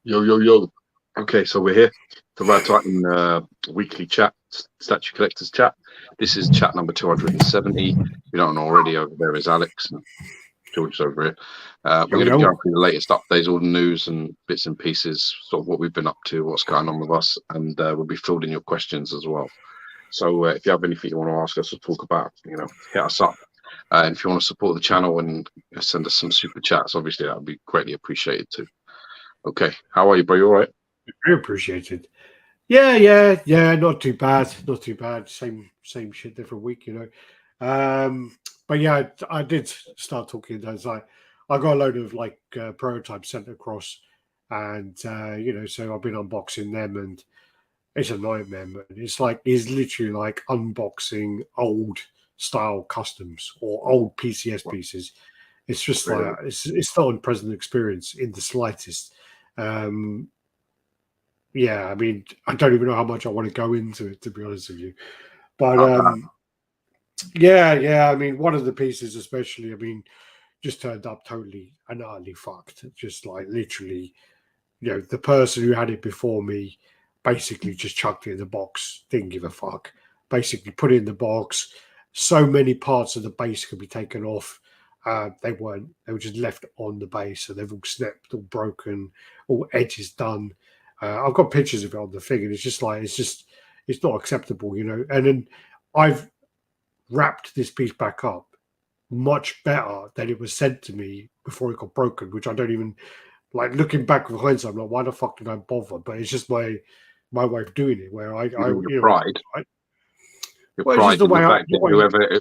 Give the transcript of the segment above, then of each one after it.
Yo, yo, yo. Okay, so we're here. The RaddTitan weekly chat, statue collectors chat. This is chat number 270. If you don't know already, over there is Alex and George's over here. We're Yo, going to be yo. going through the latest updates, all the news and bits and pieces, sort of what we've been up to, what's going on with us, and we'll be fielding your questions as well. So if you have anything you want to ask us or talk about, hit us up. And if you want to support the channel and send us some super chats, obviously that would be greatly appreciated too. Okay, how are you, bro? You all right? Very appreciated. Yeah. Not too bad. Not too bad. Same shit, different week, But yeah, I did start talking. I got a load of prototypes sent across, and so I've been unboxing them, and it's a nightmare. Man. It's literally like unboxing old style customs or old PCS pieces. It's just Really? like it's not an present experience in the slightest. Um, yeah, I mean, I don't even know how much I want to go into it, to be honest with you. But yeah. I mean, one of the pieces, especially, I mean, just turned up totally and utterly fucked. Just like literally, the person who had it before me basically just chucked it in the box, didn't give a fuck. Basically, put it in the box. So many parts of the base could be taken off. They weren't. They were just left on the base, so they've all snapped, all broken, all edges done. I've got pictures of it on the thing, and it's not acceptable, And then I've wrapped this piece back up much better than it was sent to me before it got broken, which I don't even like. Looking back with hindsight, I'm like, why the fuck did I bother? But it's just my way of doing it, where You mean I your well, it's just pride the in the way fact the that way.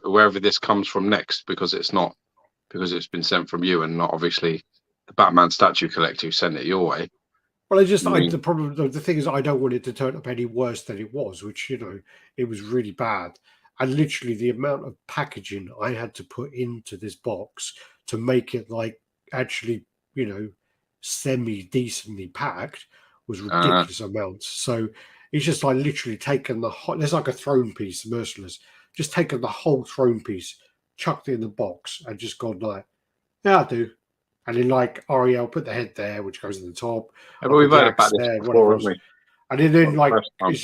wherever this comes from next, because it's been sent from you and not obviously the Batman statue collector who sent it your way. Well, I just I the mean, problem. The thing is, I don't want it to turn up any worse than it was, which it was really bad. And literally, the amount of packaging I had to put into this box to make it like actually, you know, semi decently packed was uh, ridiculous amounts. So it's just like literally taken the whole. There's like a throne piece, merciless. Just taken the whole throne piece, chucked it in the box, and just gone like, yeah, I do. And then like Ariel put the head there, which goes in the top. I but we've put the heard about axe this there, whatever before, haven't else. we? And then Not the like first time. it's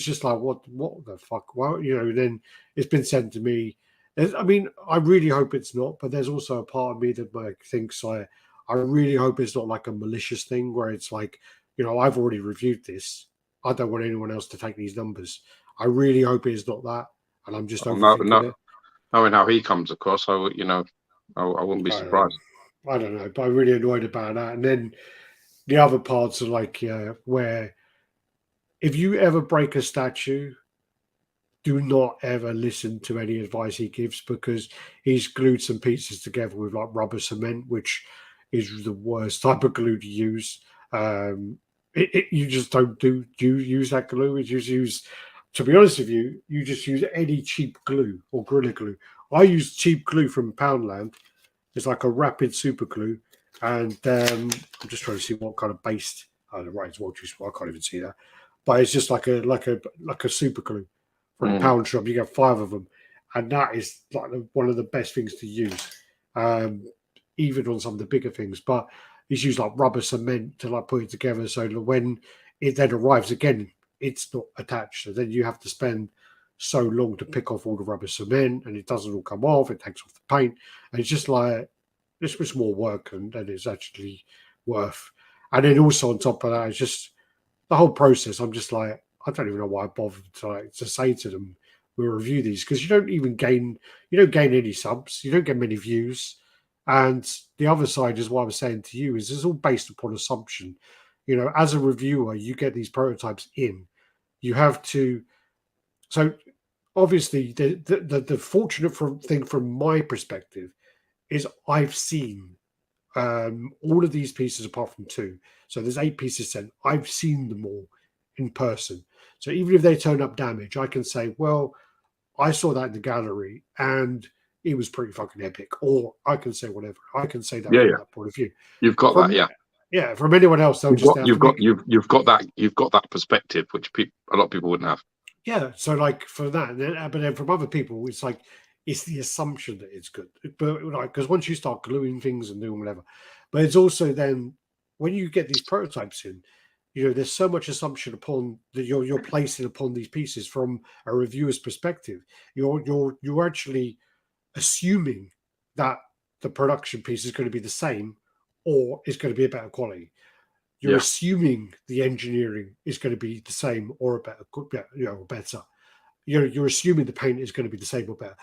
just like what the fuck? Well, then it's been sent to me. I mean, I really hope it's not, but there's also a part of me that like thinks I really hope it's not like a malicious thing where it's like, I've already reviewed this. I don't want anyone else to take these numbers. I really hope it's not that, and I'm just No, overthinking no, it. knowing how he comes across, I would, I wouldn't be I don't know. surprised. I don't know, but I'm really annoyed about that. And then the other parts are like where if you ever break a statue, do not ever listen to any advice he gives because he's glued some pieces together with like rubber cement, which is the worst type of glue to use. You just don't use that glue. You just use, to be honest with you, you just use any cheap glue or Gorilla Glue. I use cheap glue from Poundland. It's like a rapid super glue, and I'm just trying to see what kind of base. Oh, right, it's water. I can't even see that, but it's just like a super glue from the Mm. pound shop. You get five of them, and that is like one of the best things to use, um, even on some of the bigger things. But it's used like rubber cement to like put it together, so that when it then arrives again, it's not attached. So then you have to spend so long to pick off all the rubber cement, and it doesn't all come off. It takes off the paint, and it's just like this was more work than it's actually worth. And then also on top of that, it's just the whole process. I'm just like, I don't even know why I bothered to say to them, we'll review these because you don't gain any subs, you don't get many views. And the other side is what I was saying to you is it's all based upon assumption. As a reviewer, you get these prototypes in. You have to. So obviously, the fortunate thing from my perspective is I've seen all of these pieces apart from two. So there's 8 pieces sent. I've seen them all in person. So even if they turn up damaged, I can say, well, I saw that in the gallery and it was pretty fucking epic. Or I can say whatever. I can say that Yeah, from yeah, that point of view. you've got that. From Yeah, from anyone else, they'll just have to make you've got that perspective, which a lot of people wouldn't have. yeah. So like for that, but then from other people, it's like it's the assumption that it's good. But like because once you start gluing things and doing whatever, but it's also then when you get these prototypes in, you know, there's so much assumption upon that you're placing upon these pieces from a reviewer's perspective. You're actually assuming that the production piece is going to be the same or is going to be a better quality. You're assuming the engineering is going to be the same or a better, you know, better. You're assuming the paint is going to be the same or better,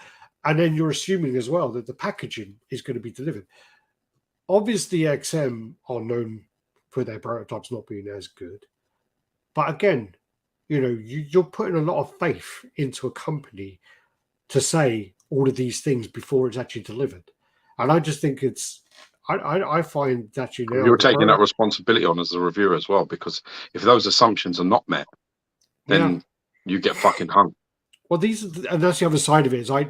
and then you're assuming as well that the packaging is going to be delivered. Obviously, XM are known for their prototypes not being as good, but again, you know, you're putting a lot of faith into a company to say all of these things before it's actually delivered, and I just think it's. I find that You're taking that responsibility on as a reviewer as well, because if those assumptions are not met, then you get fucking hung. Well, and that's the other side of it. Is we'll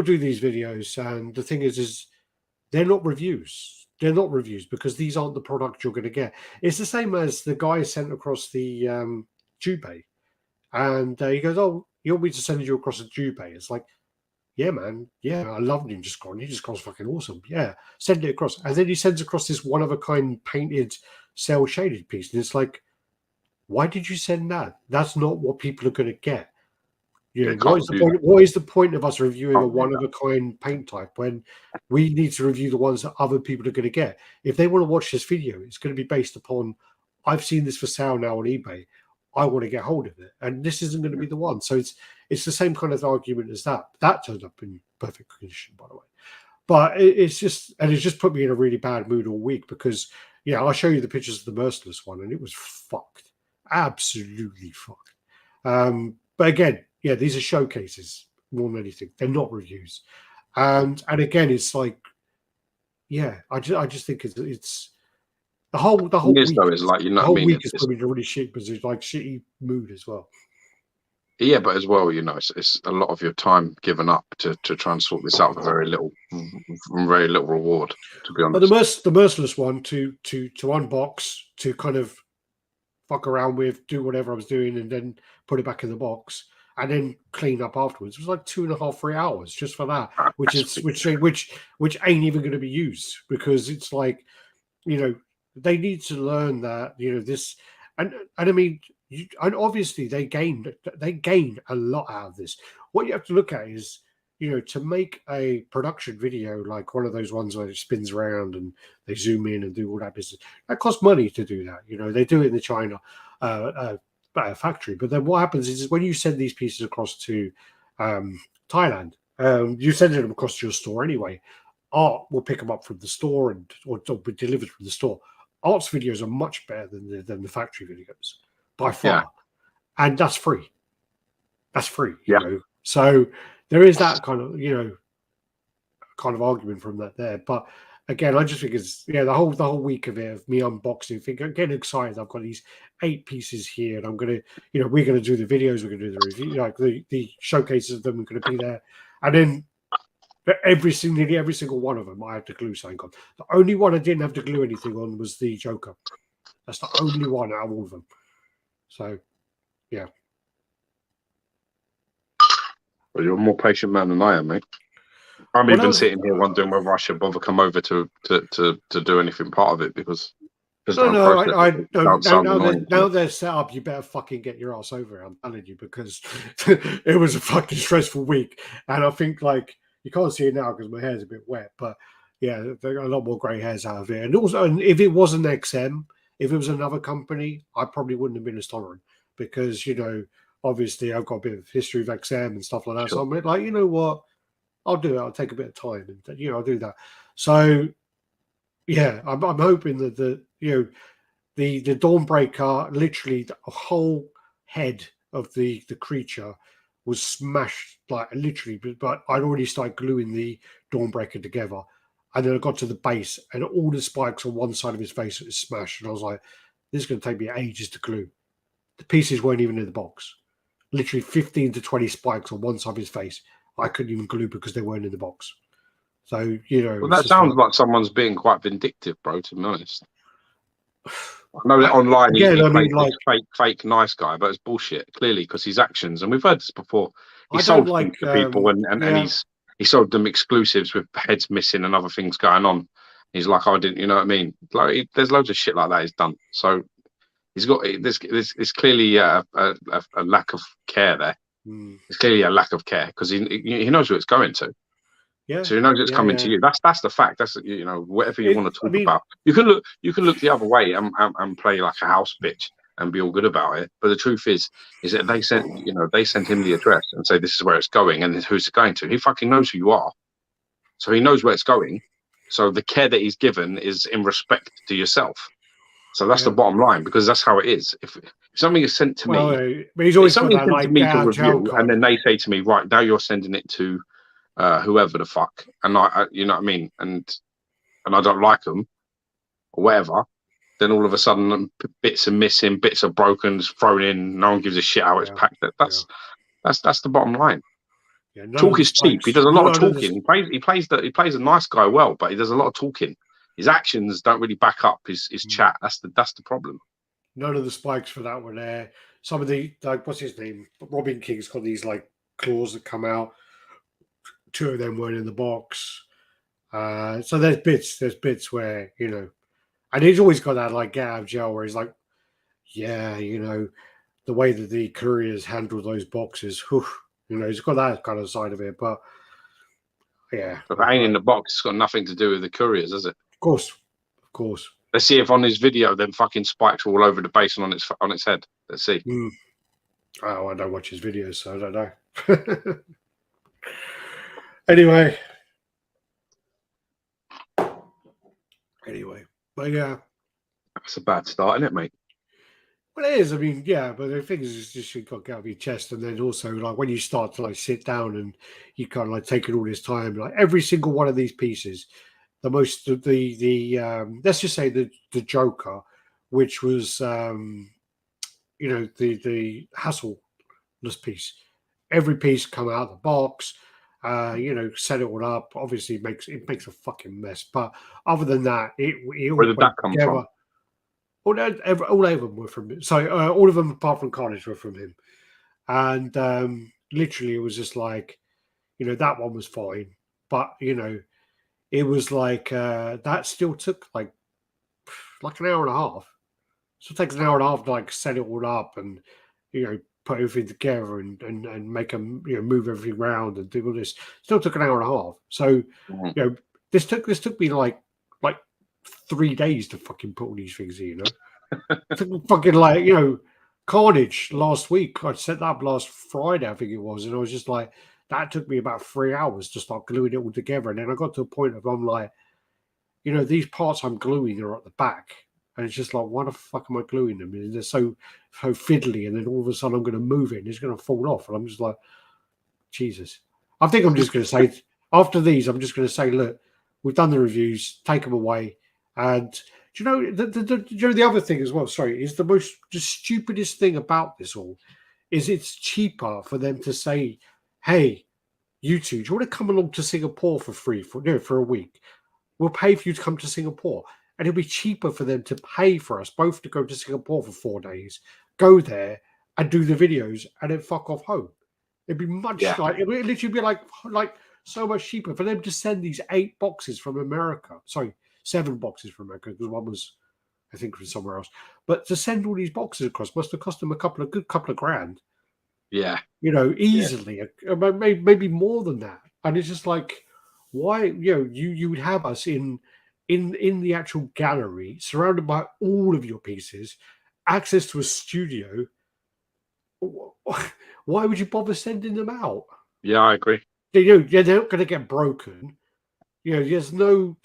do these videos, and the thing is they're not reviews. They're not reviews because these aren't the products you're going to get. It's the same as the guy sent across the Jubei, and he goes, "Oh, you want me to send you across a Jubei?" It's like, yeah, man. Yeah, I love Ninja Scroll. Ninja Scroll's fucking awesome. Yeah, send it across. And then he sends across this one-of-a-kind painted cell-shaded piece. And it's like, why did you send that? That's not what people are going to get. You know, what is the point of us reviewing a one-of-a-kind paint type when we need to review the ones that other people are going to get? If they want to watch this video, it's going to be based upon, I've seen this for sale now on eBay. I want to get hold of it, and this isn't going to be the one. So it's the same kind of argument as that. That turned up in perfect condition, by the way. But it's just put me in a really bad mood all week because, yeah, I'll show you the pictures of the Merciless one, and it was fucked, absolutely fucked. But again, yeah, these are showcases more than anything. They're not reviews, and again, it's like, yeah, I just think it's. The whole week though, is like, you know, the whole week is probably in a really shit position, like shitty mood as well. Yeah, but as well, you know, it's a lot of your time given up to try and sort this out for very little reward. To be honest, but the Merciless one to unbox, to kind of fuck around with, do whatever I was doing, and then put it back in the box, and then clean up afterwards. It was like 2.5, 3 hours just for that, which ain't even going to be used because it's like, you know. They need to learn that, you know, this, and I mean, and obviously they gain a lot out of this. What you have to look at is, you know, to make a production video like one of those ones where it spins around and they zoom in and do all that business, that costs money to do that. You know, they do it in the China factory, but then what happens is when you send these pieces across to Thailand, you send them across to your store anyway. Art will pick them up from the store or be delivered from the store. Art's videos are much better than the factory videos by far, and that's free. That's free, you know. So there is that kind of argument from that there. But again, I just think it's the whole week of it, of me unboxing, getting excited. I've got these 8 pieces here, and I'm gonna, you know, we're gonna do the videos, we're gonna do the review, like the showcases of them are gonna be there, and then. Nearly every single one of them, I had to glue something on. The only one I didn't have to glue anything on was the Joker. That's the only one out of all of them. So, yeah. Well, you're a more patient man than I am, mate. I'm even sitting here wondering whether I should bother come over to do anything part of it because. Now they're set up, you better fucking get your ass over it. I'm telling you, because it was a fucking stressful week, and I think like. You can't see it now because my hair's a bit wet, but yeah, there are a lot more grey hairs out of it. And also, if it wasn't XM, if it was another company, I probably wouldn't have been as tolerant because, you know, obviously I've got a bit of history of XM and stuff like that. Sure. So I'm like, you know what, I'll do it. I'll take a bit of time and, you know, I'll do that. So yeah, I'm hoping that the Dawnbreaker, literally the whole head of the creature was smashed, like literally, but I'd already started gluing the Dawnbreaker together. And then I got to the base and all the spikes on one side of his face was smashed. And I was like, this is going to take me ages to glue. The pieces weren't even in the box. Literally 15 to 20 spikes on one side of his face. I couldn't even glue because they weren't in the box. So, you know. Well, that sounds like someone's being quite vindictive, bro, to be honest. I know that online he plays like fake nice guy, but it's bullshit, clearly, because his actions, and we've heard this before, he sold things to people and he sold them exclusives with heads missing and other things going on. He's like, I didn't, you know what I mean? Like, there's loads of shit like that he's done. So he's got this. It's clearly a lack of care there. It's clearly a lack of care because he knows where it's going to. Yeah. So he knows it's coming to you. That's the fact. That's whatever you want to talk about. You can look the other way and play like a house bitch and be all good about it. But the truth is that they sent him the address and say this is where it's going and who's it going to. He fucking knows who you are, so he knows where it's going. So the care that he's given is in respect to yourself. So that's the bottom line, because that's how it is. If something is sent to me, but he's always if something got that, sent to me to review, and then they say to me, right now you're sending it to whoever the fuck, and I you know what I mean, and I don't like them or whatever, then all of a sudden bits are missing, bits are broken, thrown in, no one gives a shit how it's packed. That's the bottom line. Yeah, talk is cheap. He does a lot of talking. He plays a nice guy well, but he does a lot of talking. His actions don't really back up his chat. That's the problem. None of the spikes for that were there. Some of the, like, what's his name? Robin King's got these like claws that come out. 2 of them weren't in the box. So there's bits where, you know, and he's always got that like get out of jail where he's like, yeah, you know, the way that the couriers handle those boxes, whew, you know, he's got that kind of side of it. But yeah, but if it ain't in the box, it's got nothing to do with the couriers, has it? Of course. Let's see if on his video then fucking spikes all over the basin on its head. Let's see. Oh, I don't watch his videos, so I don't know. Anyway, but yeah, that's a bad start, isn't it, mate? Well, it is. I mean, yeah, but the thing is, just you've got to get out of your chest, and then also like when you start to like sit down and you kind of like taking all this time, like every single one of these pieces. The let's just say the Joker, which was you know, the hassleless piece. Every piece come out of the box, you know, set it all up. Obviously, it makes a fucking mess. But other than that, where did that come from? All of them were from him. So all of them apart from Carnage were from him, and literally it was just like, you know, that one was fine, but you know. It was like that still took like an hour and a half. So it takes an hour and a half to like set it all up and, you know, put everything together and make them, you know, move everything around and do all this. Still took an hour and a half. So you know, this took me like 3 days to fucking put all these things in. You know, it took me fucking like, you know, Carnage last week. I set that up last Friday, I think it was, and I was just like. That took me about 3 hours to start gluing it all together. And then I got to a point of I'm like, you know, these parts I'm gluing are at the back. And it's just like, why the fuck am I gluing them? And they're so fiddly. And then all of a sudden I'm going to move it and it's going to fall off. And I'm just like, Jesus. I think I'm just going to say, after these, I'm just going to say, look, we've done the reviews, take them away. And do you know, the other thing as well, sorry, is the stupidest thing about this all is it's cheaper for them to say, hey, you two, do you want to come along to Singapore for free for a week? We'll pay for you to come to Singapore. And it'll be cheaper for them to pay for us both to go to Singapore for 4 days, go there and do the videos and then fuck off home. It'd be much like, it would literally be like so much cheaper for them to send these 8 boxes from America. Sorry, 7 boxes from America, because one was, I think, from somewhere else. But to send all these boxes across must have cost them a couple of grand. Yeah, you know, easily, maybe more than that. And it's just like, why? You know, you would have us in the actual gallery, surrounded by all of your pieces, access to a studio. Why would you bother sending them out? Yeah, I agree. You know, they're not going to get broken. You know, there's no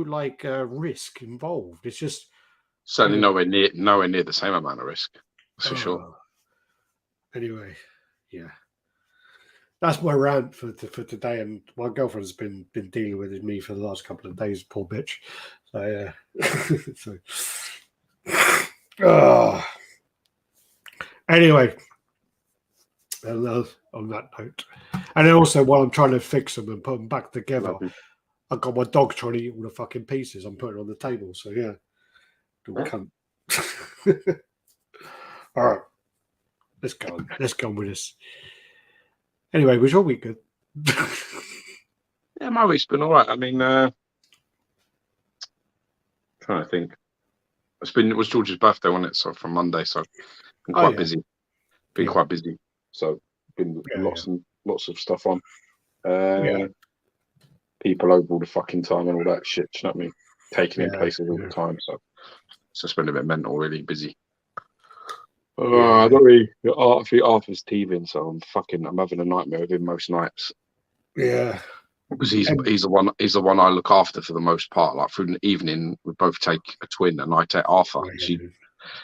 like risk involved. It's just certainly nowhere near the same amount of risk. That's for sure. Anyway, yeah, that's my rant for today. And my girlfriend's been dealing with me for the last couple of days. Poor bitch. So yeah. Anyway, and on that note, and then also while I'm trying to fix them and put them back together, I've got my dog trying to eat all the fucking pieces I'm putting on the table. So yeah, cunt. All right. Let's go on with this. Anyway, was your week good? Yeah, my week's been all right. I mean, trying to think. It was George's birthday, wasn't it? So from Monday, so been quite busy. Quite busy. So been lots of stuff on. People over all the fucking time and all that shit. You know what I mean? Taking in places all the time. So it's just been a bit mental, really busy. I don't really. Arthur's teething, so I'm having a nightmare with him most nights. Yeah. Because he's the one I look after for the most part. Like through the evening, we both take a twin, and I take Arthur.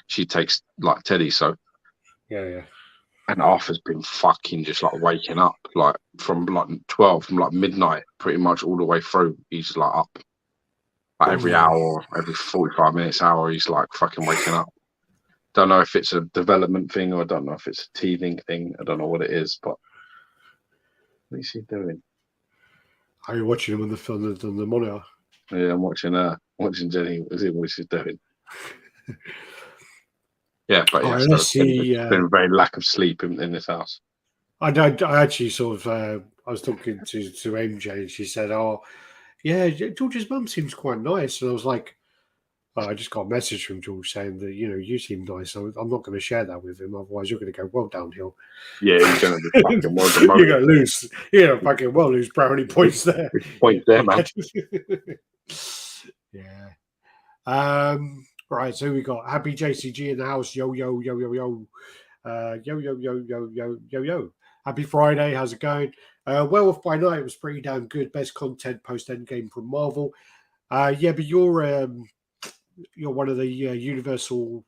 She takes like Teddy. So and Arthur's been fucking just like waking up like from like 12, from like midnight, pretty much all the way through. He's like up like every hour, every 45 minutes, hour. He's like fucking waking up. Don't know if it's a development thing or I don't know if it's a teething thing. I don't know what it is, but what is he doing? Are you watching him on the monitor? Yeah, I'm watching Jenny. What she's doing. Yeah, but right, let's see. It's been a very lack of sleep in this house. I actually sort of I was talking to MJ and she said, "Oh, yeah, George's mum seems quite nice," and I was like, I just got a message from George saying that you seem nice. So I'm not going to share that with him, otherwise you're going to go well downhill. Yeah, he's going to be fucking well demoted. You're going to lose. Fucking well lose brownie points there. Points there, man. Yeah. Right. So we got Happy JCG in the house. Yo yo yo yo yo. Yo yo yo yo yo yo yo. Happy Friday. How's it going? Werewolf by Night was pretty damn good. Best content post Endgame from Marvel. But you're one of the Universal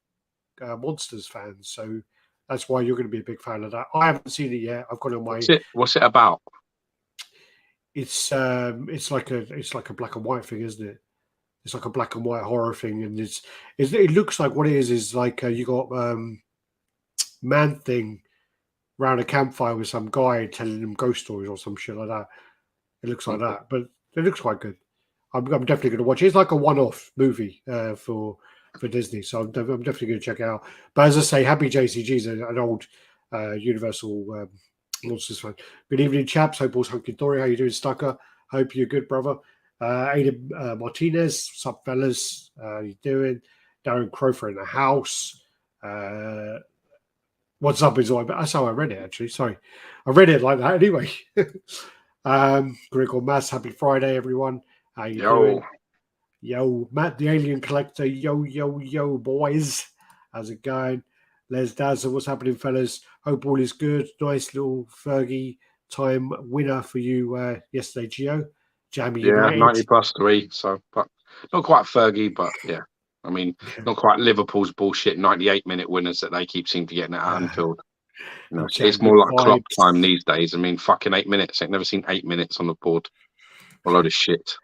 Monsters fans, so that's why you're going to be a big fan of that. I haven't seen it yet. I've got it on my. What's it about? It's like a black and white thing, isn't it? It's like a black and white horror thing, and it looks like what it is like you got Man Thing around a campfire with some guy telling him ghost stories or some shit like that. It looks like that, but it looks quite good. I'm definitely going to watch it. It's like a one-off movie for Disney, so I'm definitely going to check it out. But as I say, Happy JCG is an old Universal Monsters fan. Good evening, chaps. Hope all's hunky-dory. How you doing, Stucker? Hope you're good, brother. Aidan Martinez, what's up, fellas? How you doing? Darren Crofer in the house. What's up is all. That's how I read it, actually. Sorry. I read it like that anyway. Gregor Mass, happy Friday, everyone. How you doing? Yo, Matt the Alien Collector. Yo, yo, yo, boys. How's it going? Les Dazzle, what's happening, fellas? Hope all is good. Nice little Fergie time winner for you yesterday, Gio. Jammy United. 90+3. So, but not quite Fergie, but yeah. I mean, not quite Liverpool's bullshit 98-minute winners that they keep seeming to get at Anfield. It's more like clock time these days. I mean, fucking 8 minutes. I've never seen 8 minutes on the board. A load of shit.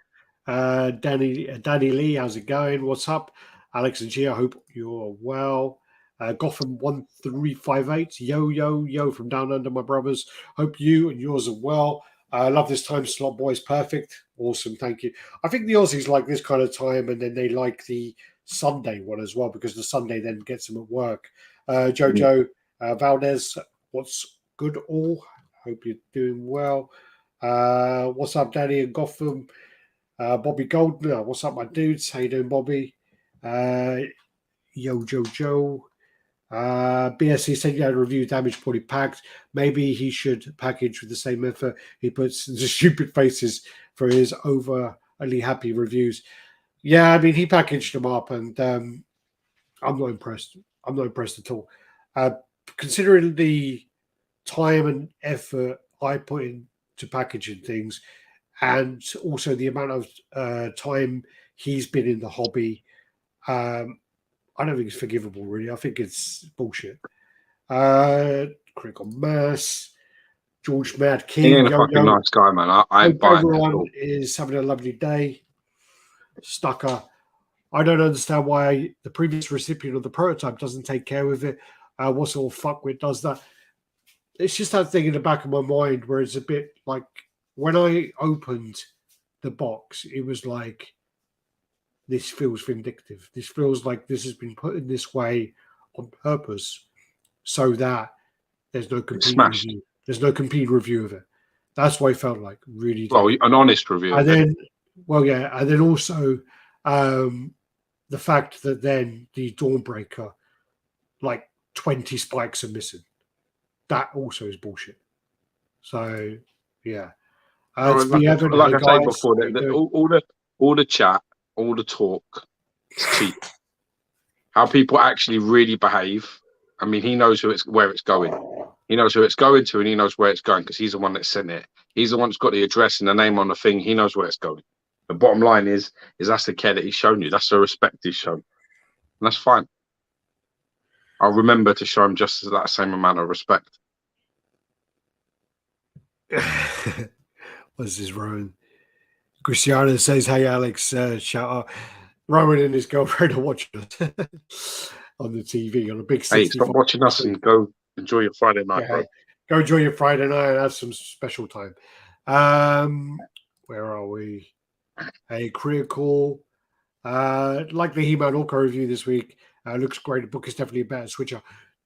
Danny Lee, how's it going? What's up? Alex and Gia, I hope you're well. Gotham 1358, yo from down under, my brothers. Hope you and yours are well. I love this time slot, boys. Perfect. Awesome. Thank you. I think the Aussies like this kind of time, and then they like the Sunday one as well, because the Sunday then gets them at work. Jojo Valdez, what's good all? Hope you're doing well. What's up, Danny and Gotham? Bobby Goldner, what's up, my dudes? How you doing, Bobby? Yo, Jojo. BSC said you had a review damage poorly packed. Maybe he should package with the same effort he puts into stupid faces for his overly happy reviews. Yeah, I mean, he packaged them up, and I'm not impressed. I'm not impressed at all. Considering the time and effort I put into packaging things, and also the amount of time he's been in the hobby, I don't think it's forgivable, really. I think it's bullshit. Critical Mass, George Mad King. He ain't a fucking nice guy, man. I ain't buying everyone is having a lovely day. Stucker. I don't understand why the previous recipient of the prototype doesn't take care of it. What sort of fuckwit does that? It's just that thing in the back of my mind where it's a bit like when I opened the box, it was like, this feels vindictive. This feels like this has been put in this way on purpose so that there's no complete review. There's no complete review of it. That's what I felt like, really. Well, an honest review. And then, and then also the the fact that then the Dawnbreaker, like 20 spikes are missing, that also is bullshit. So yeah. To be Evan, like hey I say guys, before, all the chat, all the talk, it's cheap. How people actually really behave. I mean, he knows where it's going. He knows who it's going to, and he knows where it's going because he's the one that sent it. He's the one that's got the address and the name on the thing. He knows where it's going. The bottom line is that's the care that he's shown you. That's the respect he's shown, and that's fine. I'll remember to show him just that same amount of respect. What's this, Rowan? Cristiano says, "Hey Alex, shout out." Rowan and his girlfriend are watching us on the TV on a big 65. Hey, stop watching us and go enjoy your Friday night, bro. Go enjoy your Friday night and have some special time. Where are we? Hey, critical. Like the He-Man Orca review this week. Looks great. The book is definitely a better switcher.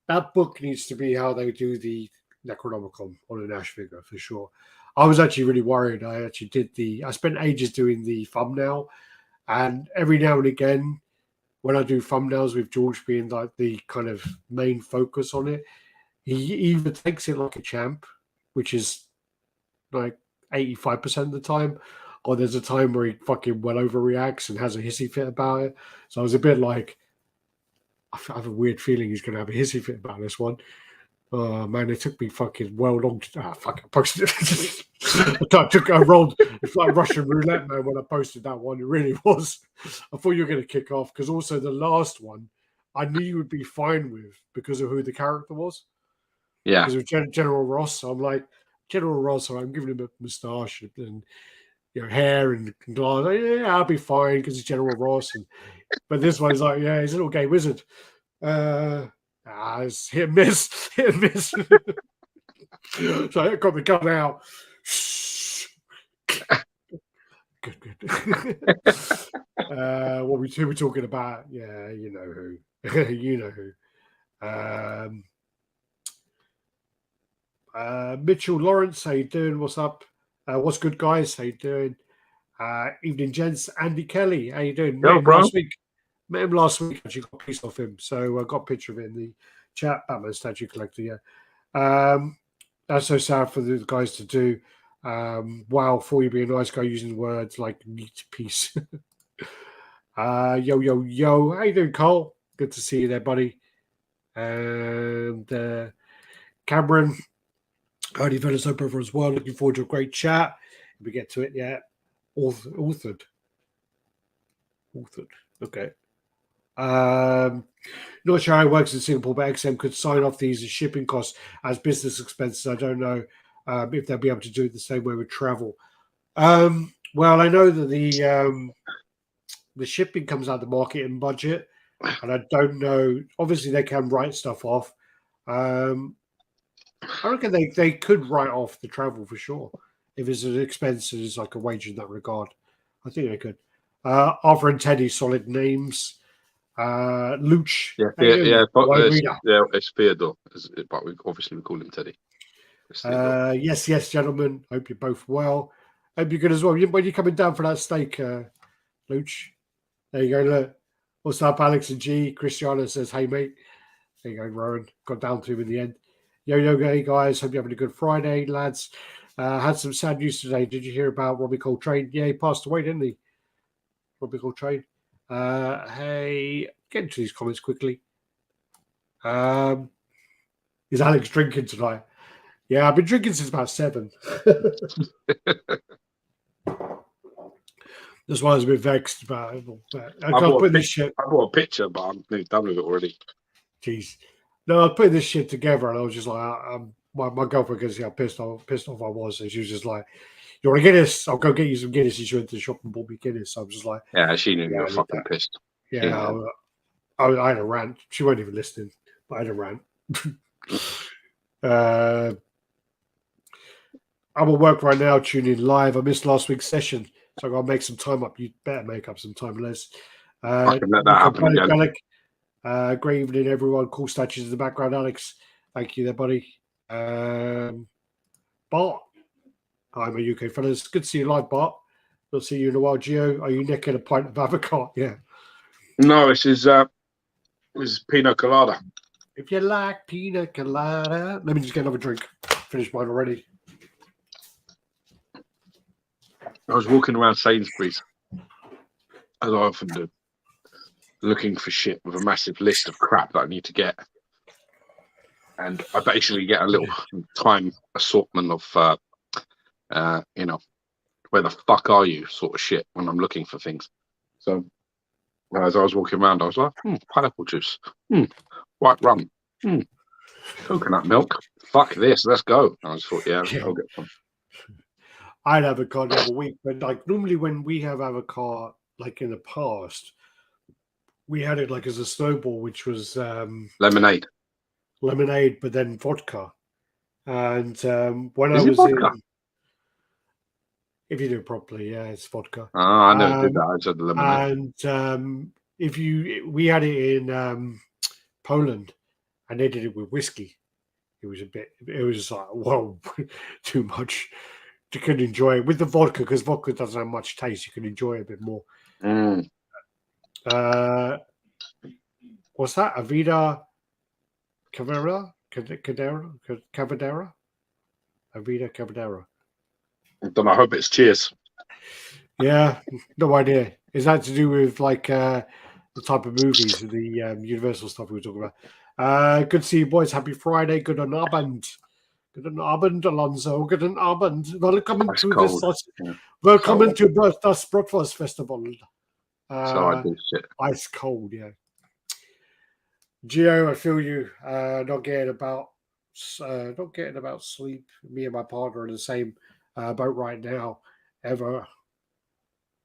That book needs to be how they do the Necronomicon on an Ash figure for sure. I was actually really worried. I spent ages doing the thumbnail, and every now and again, when I do thumbnails with George being like the kind of main focus on it, he either takes it like a champ, which is like 85% of the time, or there's a time where he fucking well overreacts and has a hissy fit about it. So I was a bit like, I have a weird feeling he's going to have a hissy fit about this one. Oh man, it took me fucking well long to fucking posted it. I rolled. It's like Russian roulette, man. When I posted that one, it really was. I thought you were going to kick off because also the last one, I knew you would be fine with because of who the character was. Yeah, because of General Ross. So I'm like General Ross. So I'm giving him a moustache and hair and glass. Yeah, I'll be fine because it's General Ross. But this one's like, yeah, he's a little gay wizard. It's hit and miss, hit and miss. So I got the gun out. Good. What we talking about? Yeah, you know who. You know who. Mitchell Lawrence, how you doing? What's up? What's good, guys? How you doing? Evening, gents. Andy Kelly, how you doing? Yo, bro. Met him last week. Actually, got a piece off him, so I got a picture of it in the chat. Batman statue collector, yeah. That's so sad for the guys to do. Wow, for you being a nice guy using words like neat piece. Yo, how you doing, Cole? Good to see you there, buddy. And Cameron, Hardy fellas, hope everyone's well. Looking forward to a great chat. If we get to it, yeah. Authored. Okay. Not sure how it works in Singapore, but XM could sign off these as shipping costs as business expenses. I don't know if they'll be able to do it the same way with travel. Well, I know that the shipping comes out of the marketing budget, and I don't know. Obviously, they can write stuff off. I reckon they could write off the travel for sure if it's an expense is like a wage in that regard. I think they could. Arthur and Teddy, solid names. Luch. It's Theodore, but we call him Teddy. Yes, gentlemen. Hope you're both well. Hope you're good as well. When you're coming down for that steak, Luch. There you go. Look. What's up, Alex and G? Cristiano says, "Hey, mate." There you go, Rowan. Got down to him in the end. Yo, hey guys. Hope you're having a good Friday, lads. Had some sad news today. Did you hear about Robbie Coltrane? Yeah, he passed away, didn't he? Robbie Coltrane. Hey, get into these comments quickly. Is Alex drinking tonight? Yeah, I've been drinking since about 7. That's why I was a bit vexed about it. I bought a picture, but I'm done with it already. Jeez. No, I put this shit together and I was just like, my girlfriend could see how pissed off I was. And she was just like, "You want a Guinness? I'll go get you some Guinness." And she went to the shop and bought me Guinness. So I was just like, yeah, she knew you were fucking pissed. Yeah, I had a rant. She weren't even listening, but I had a rant. I'm at work right now, tuning live. I missed last week's session, so I got to make some time up. You better make up some time, Les. I can let that happen again. Great evening, everyone. Cool statues in the background, Alex. Thank you there, buddy. Bart. Hi, my UK fellas. Good to see you live, Bart. Not see you in a while, Gio. Are you necking a pint of avocado? Yeah. No, this is pina colada. If you like pina colada, let me just get another drink. Finished mine already. I was walking around Sainsbury's, as I often do, looking for shit with a massive list of crap that I need to get. And I basically get a little time assortment of, where the fuck are you sort of shit when I'm looking for things. So as I was walking around, I was like, pineapple juice, white rum, coconut milk. Fuck this, let's go. And I just thought, yeah, I'll get some. I had avocado the other week, but like normally when we have avocado, like in the past, we had it like as a snowball, which was Lemonade, but then vodka. And when is I it was vodka? if you do it properly, yeah, it's vodka. I never did that. I said lemonade. And we had it in Poland, and they did it with whiskey. It was like, whoa, too much. You can enjoy it with the vodka because vodka doesn't have much taste. You can enjoy it a bit more. What's that? Avida Cavera? Cavadera? Avida Cavadera. I don't know. I hope it's cheers. Yeah, no idea. Is that to do with like the type of movies, the Universal stuff we were talking about? Good to see you boys. Happy Friday. Guten Abend. Guten Abend, Alonso. Guten Abend. Welcome Ice to cold. welcome to das Bratwurst Festival. So I do shit. Ice cold, yeah. Gio, I feel you. Not getting about sleep. Me and my partner are in the same boat right now. Ever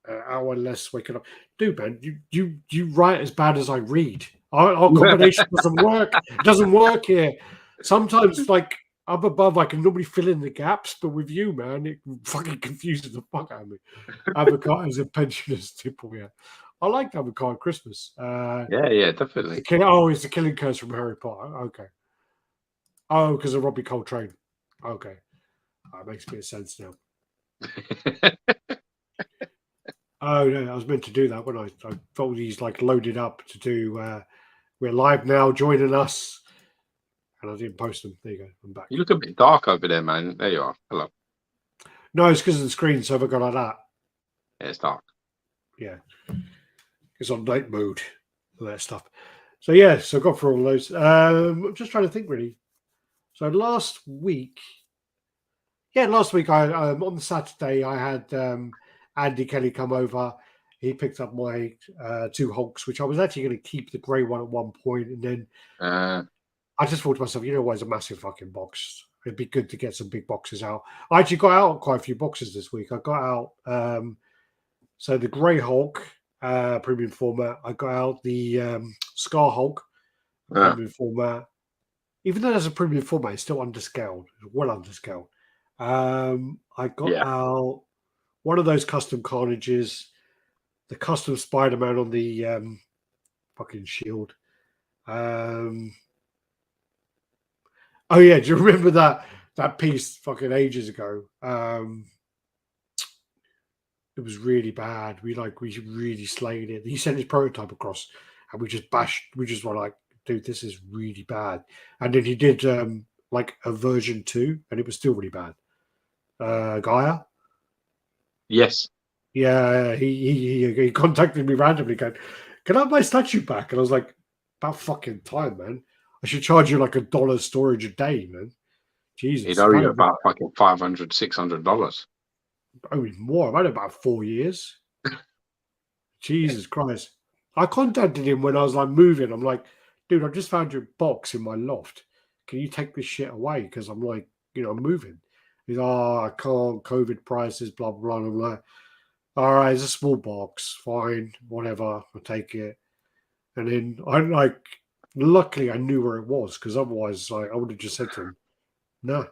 hour less waking up. Dude, man, you write as bad as I read. Our combination doesn't work. It doesn't work here. Sometimes, like up above, I can normally fill in the gaps, but with you, man, it fucking confuses the fuck out of me. Avocado is a pensioner's tipple, yeah. I like avocado Christmas. Yeah, definitely. It's the Killing Curse from Harry Potter. Okay. Oh, because of Robbie Coltrane. Okay. That makes a bit of sense now. Oh, no, I was meant to do that when I thought he's like loaded up to do. We're live now, joining us. And I didn't post them. There you go. I'm back. You look a bit dark over there, man. There you are. Hello. No, it's because of the screen. So if I go like that. Yeah, it's dark. Yeah. It's on night mode. All that stuff. So, yeah. So I got through all those. I'm just trying to think, really. So last week. Yeah, last week, I on the Saturday, I had Andy Kelly come over. He picked up my 2 Hulks, which I was actually going to keep the grey one at one point. And then I just thought to myself, you know what, it's a massive fucking box. It'd be good to get some big boxes out. I actually got out quite a few boxes this week. I got out, so the Grey Hulk premium format. I got out the Scar Hulk premium format. Even though there's a premium format, it's still underscaled. It's well underscaled. I got out one of those custom Carnages, the custom Spider-Man on the fucking shield. Oh yeah, do you remember that piece fucking ages ago? It was really bad. We really slayed it. He sent his prototype across, and we just were like, dude, this is really bad. And then he did like a version 2, and it was still really bad. Gaia? Yes. Yeah, he contacted me randomly going, can I have my statue back? And I was like, about fucking time, man. I should charge you like $1 storage a day, man. Jesus. He'd owe you about fucking $500, $600. Oh, more. I've had it about 4 years. Jesus Christ. I contacted him when I was like moving. I'm like, dude, I just found your box in my loft. Can you take this shit away? Because I'm like, I'm moving. He's I can't. COVID prices, blah, blah, blah. I'm like, all right, it's a small box. Fine. Whatever. I'll take it. And then I'm like, luckily I knew where it was because otherwise I would have just said to him, no,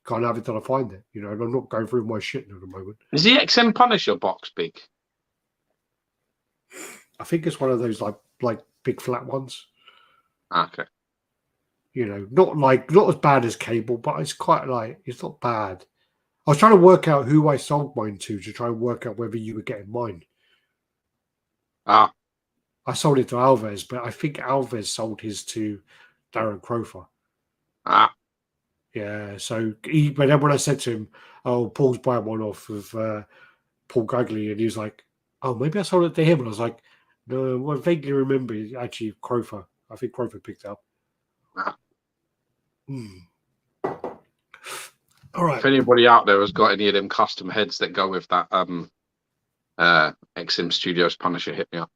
can't have it till I find it. And I'm not going through my shit at the moment. Is the XM Punisher box big? I think it's one of those like big flat ones. Okay. Not as bad as Cable, but it's quite it's not bad. I was trying to work out who I sold mine to try and work out whether you were getting mine. I I sold it to Alves, but I think Alves sold his to Darren Crofer. Ah, Yeah, so but then when I said to him, "Oh, Paul's buying one off of Paul Gagley," and he was like, "Oh, maybe I sold it to him," and I was like, "No, well, I vaguely remember actually Crofer. I think Crofer picked up." ah. All right. If anybody out there has got any of them custom heads that go with that XM Studios Punisher, hit me up.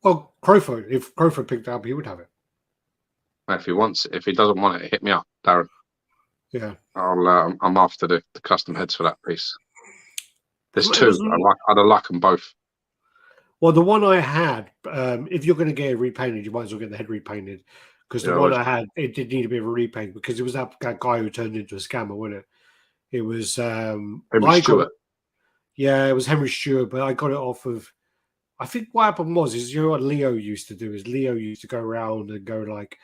Well, Crofer, if Crofer picked it up, he would have it. If he wants it. If he doesn't want it, hit me up, Darren. Yeah. I'm after the custom heads for that piece. There's It two. I'd like them both. Well, the one I had, if you're going to get it repainted, you might as well get the head repainted. Because the one I had, it did need a bit of a repaint because it was that guy who turned into a scammer, wasn't it? It was Henry Stewart. Yeah, it was Henry Stewart, but I got it off of. I think what happened was, you know what Leo used to do is Leo used to go around and go like,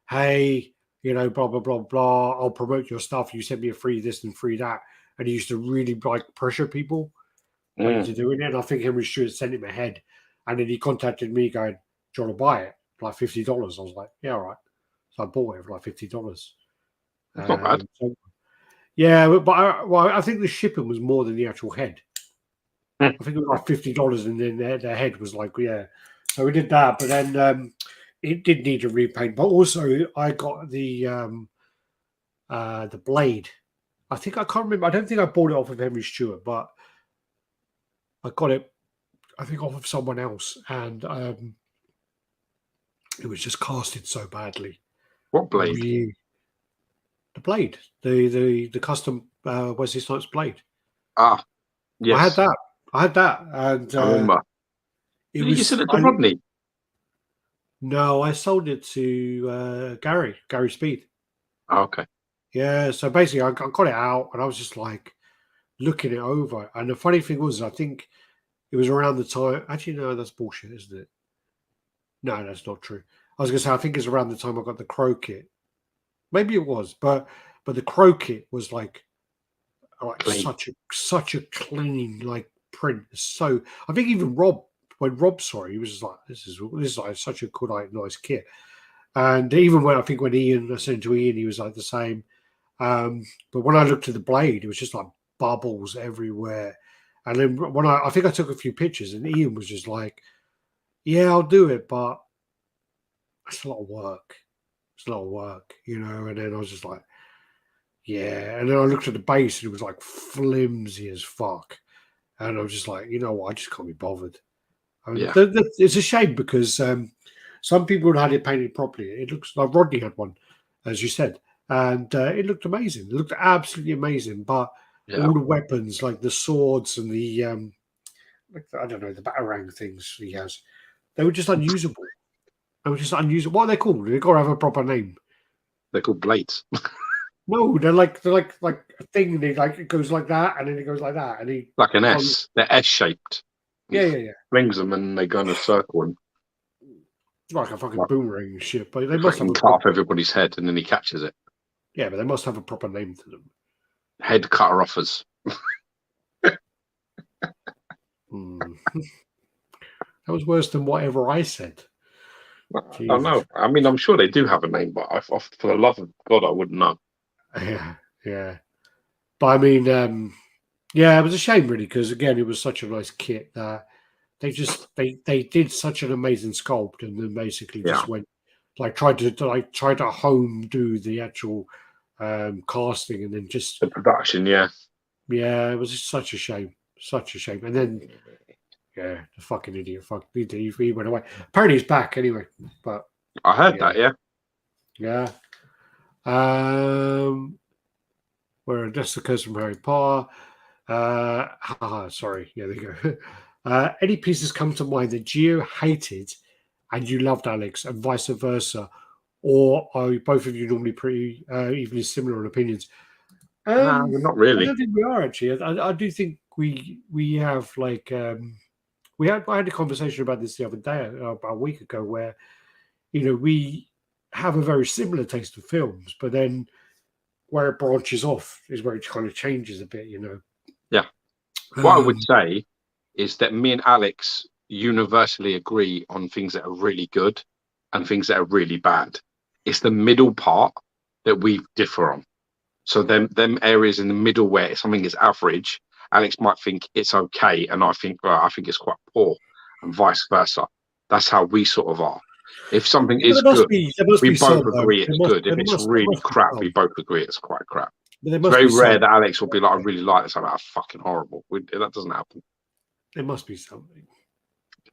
"Hey, blah blah blah blah. I'll promote your stuff. You send me a free this and free that," and he used to really like pressure people into doing it. And I think Henry Stewart sent him ahead, and then he contacted me going, "Do you want to buy it? Like $50?" I was like, "Yeah, all right." So I bought it for like $50. Not bad. Yeah, but I think the shipping was more than the actual head. I think it was like $50, and then their head was like, yeah. So we did that, but then it did need a repaint. But also, I got the blade. I can't remember. I don't think I bought it off of Henry Stewart, but I got it, I think, off of someone else, and it was just casted so badly. What blade? The blade, the custom Wesley Snipes blade. Ah, yes. I had that, and I remember. You sent it to Rodney? No, I sold it to Gary Speed. Oh, okay. Yeah, so basically, I got it out, and I was just like looking it over. And the funny thing was, I think it was around the time. Actually, no, that's bullshit, isn't it? No, that's not true. I was going to say, I think it's around the time I got the Crow kit. Maybe it was, but the Crow kit was like such a clean like print. So I think even when Rob saw it, he was just like, "This is like such a good, like, nice kit." And even when I sent it to Ian, he was like the same. But when I looked at the blade, it was just like bubbles everywhere. And then when I think I took a few pictures, and Ian was just like, "Yeah, I'll do it, but it's a lot of work. It's a lot of work, And then I was just like, "Yeah." And then I looked at the base, and it was like flimsy as fuck. And I was just like, you know what? I just can't be bothered. I mean, it's a shame because some people had it painted properly. It looks like Rodney had one, as you said, and it looked amazing. It looked absolutely amazing. But all the weapons, like the swords and the I don't know, the batarang things he has, they were just unusable. What are they called? They've got to have a proper name. They're called blades. No, they're like a thing. They like, it goes like that, and then it goes like that, and he like an S. They're S shaped. Yeah. Flings them and they go in a circle and like a fucking boomerang and shit. But they must have cut off everybody's head and then he catches it. Yeah, but they must have a proper name to them. Head cutter offers. That was worse than whatever I said. I don't know. I mean, I'm sure they do have a name, but for the love of God, I wouldn't know. Yeah. But I mean, it was a shame, really, because again, it was such a nice kit that they did such an amazing sculpt, and then basically just went tried to home do the actual casting, and then just the production. Yeah, it was just such a shame, and then. Yeah, the fucking idiot. He went away. Apparently he's back anyway. But I heard that, Yeah. Where that's the curse from Harry Potter. Sorry. Yeah, there you go. Any pieces come to mind that Gio hated and you loved, Alex, and vice versa? Or are both of you normally pretty evenly similar in opinions? Not really. I don't think we are, actually. I do think we have like I had a conversation about this the other day, about a week ago, where we have a very similar taste of films, but then where it branches off is where it kind of changes a bit, Yeah. What I would say is that me and Alex universally agree on things that are really good and things that are really bad. It's the middle part that we differ on. So them areas in the middle where something is average, Alex might think it's okay, and I think it's quite poor, and vice versa. That's how we sort of are. If something But is good, there must we be both some though. agree it's good. If There it's must be really crap, we some. both agree it's quite crap. But there It's must very be rare some. that Alex will be like, I really like this. I'm like, "Oh, fucking horrible." That doesn't happen. There must be something.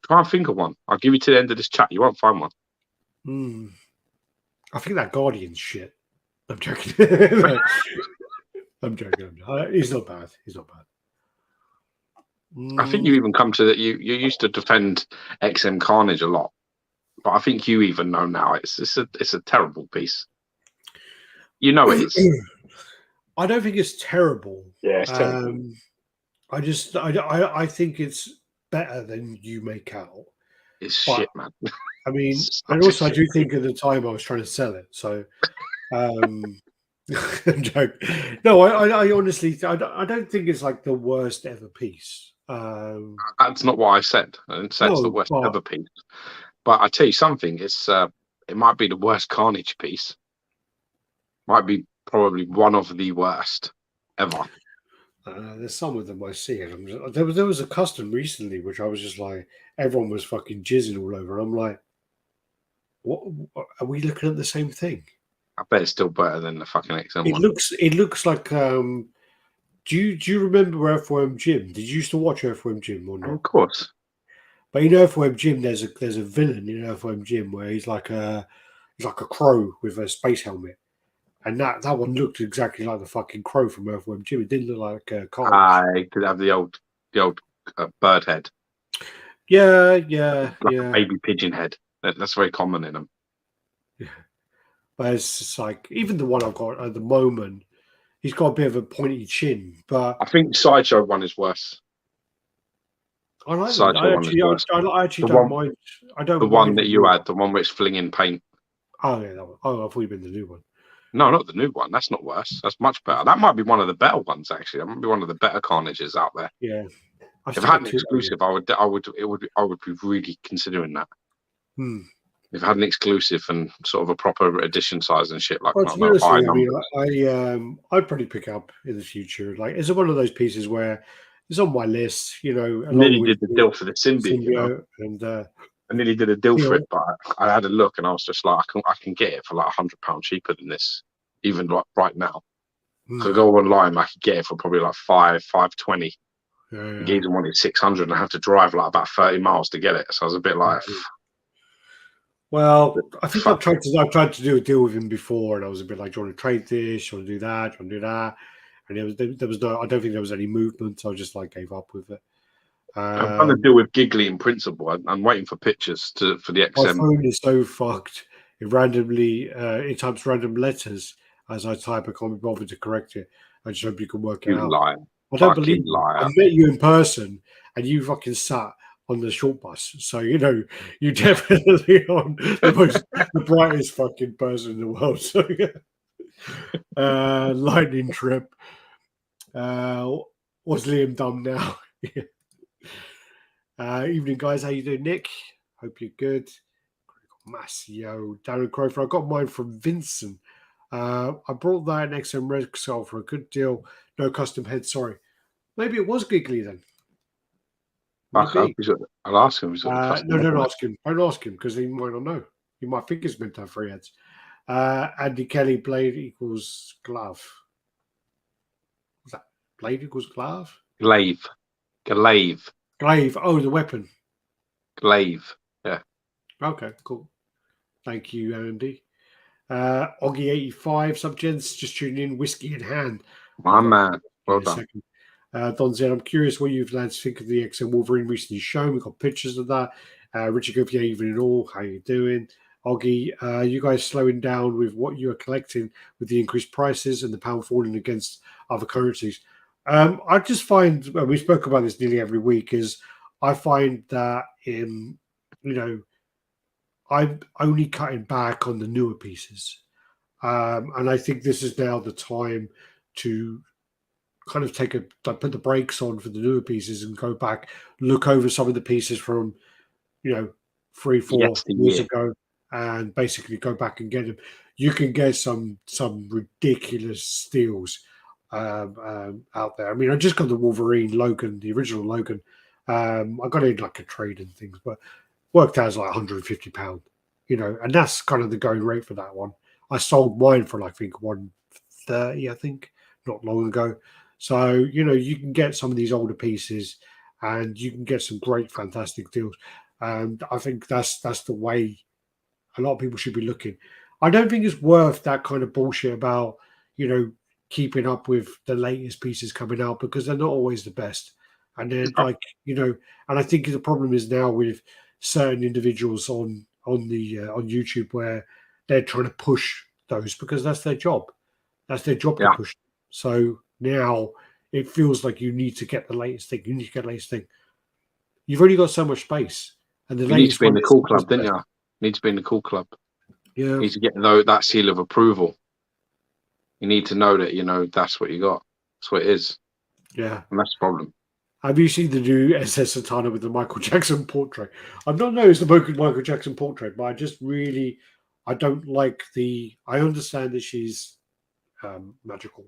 Try and think of one. I'll give you to the end of this chat. You won't find one. I think that Guardian shit. I'm joking. I'm joking. He's not bad. He's not bad. I think you even come to that. You used to defend XM Carnage a lot, but I think you even know now it's a terrible piece. You know it is. I don't think it's terrible. Yeah, it's terrible. I think it's better than you make out. It's shit, man. I mean, and also I do think at the time I was trying to sell it. So, I'm joking. No, I honestly, I don't think it's like the worst ever piece. That's not what I said. I didn't say it's the worst ever piece. But I tell you something, it might be the worst Carnage piece. Might be probably one of the worst ever. There's some of them I see, and there was a custom recently which I was just like, everyone was fucking jizzing all over. I'm like, what are we looking at the same thing? I bet it's still better than the fucking XM one. It looks like. Do you remember Earthworm Jim? Did you used to watch Earthworm Jim or not? Of course. But in Earthworm Jim, there's a villain in Earthworm Jim where he's like a crow with a space helmet. And that one looked exactly like the fucking crow from Earthworm Jim. It didn't look like a Carnage. I could have the old bird head. Yeah. Like a baby pigeon head. That's very common in them. Yeah. But it's just like, even the one I've got at the moment, he's got a bit of a pointy chin. But I think Sideshow one is worse. I like Sideshow I actually don't mind. I don't the mind one that you had, the one where it's flinging paint. Oh yeah, that one. Oh, I thought you meant the new one. No, not the new one. That's not worse. That's much better. That might be one of the better ones, actually. That might be one of the better Carnages out there. Yeah. If I had an exclusive, I would be really considering that. If I had an exclusive and sort of a proper edition size and shit, like well, I'd probably pick up in the future. Like, it's one of those pieces where it's on my list, you know. I nearly did the deal for the symbiote, you know? And I nearly did a deal for it, but I had a look and I was just like, I can get it for like £100 cheaper than this, even like right now. So I go online, I could get it for probably like £520. The geezer wanted 600, and I have to drive like about 30 miles to get it. So I was a bit like, well, I think I've tried to do a deal with him before, and I was a bit like, do you want to trade this? Do you want to do that? Do you want to do that? And there was no, I don't think there was any movement. So I just like gave up with it. I'm trying to deal with Giggly in principle. I'm waiting for pictures for the XM. My phone is so fucked. It randomly it types random letters as I type. I can't be bothered to correct it. I just hope you can work it out. Lying. I don't believe you. I met you in person, and you fucking sat on the short bus. So you know you definitely on the brightest fucking person in the world. So yeah. Lightning trip. What's Liam done now? Evening, guys. How you doing, Nick? Hope you're good. Massio, Darren Crofer. I got mine from Vincent. I brought that in XM Rexall for a good deal. No custom head, sorry. Maybe it was Giggly then. Maybe. I'll ask him. No, don't ask him. Don't ask him because he might not know. He might think it's meant to have 3 heads. Andy Kelly, blade equals glove. What's that? Blade equals glove? Glaive. Oh, the weapon. Glaive. Yeah. Okay, cool. Thank you, Andy. Oggy85, subgents, just tuning in, whiskey in hand. My man. Well done. Don Z, I'm curious what you lads think of the XM Wolverine recently shown. We've got pictures of that. Richard Govier, even in all, how you doing? Oggy, you guys slowing down with what you are collecting with the increased prices and the pound falling against other currencies. I just find, we spoke about this nearly every week, is I find that I'm only cutting back on the newer pieces. And I think this is now the time to kind of put the brakes on for the newer pieces and go back, look over some of the pieces from 3-4 years yesteryear. ago, and basically go back and get them. You can get some ridiculous steals out there. I mean, I just got the Wolverine Logan, the original Logan. I got it like a trade and things, but worked out as like £150, and that's kind of the going rate for that one. I sold mine for like, I think 130, I think, not long ago. So you can get some of these older pieces, and you can get some great, fantastic deals. And I think that's the way a lot of people should be looking. I don't think it's worth that kind of bullshit about keeping up with the latest pieces coming out, because they're not always the best. And then and I think the problem is now with certain individuals on YouTube, where they're trying to push those because that's their job. That's their job to push. So now it feels like you need to get the latest thing. You need to get the latest thing. You've only got so much space. And the you need to be in the cool club, didn't you? Need to be in the cool club. Yeah. You need to get that seal of approval. You need to know that, that's what you got. That's what it is. Yeah. And that's the problem. Have you seen the new SS Satana with the Michael Jackson portrait? I've not noticed the Michael Jackson portrait, but I don't like I understand that she's magical,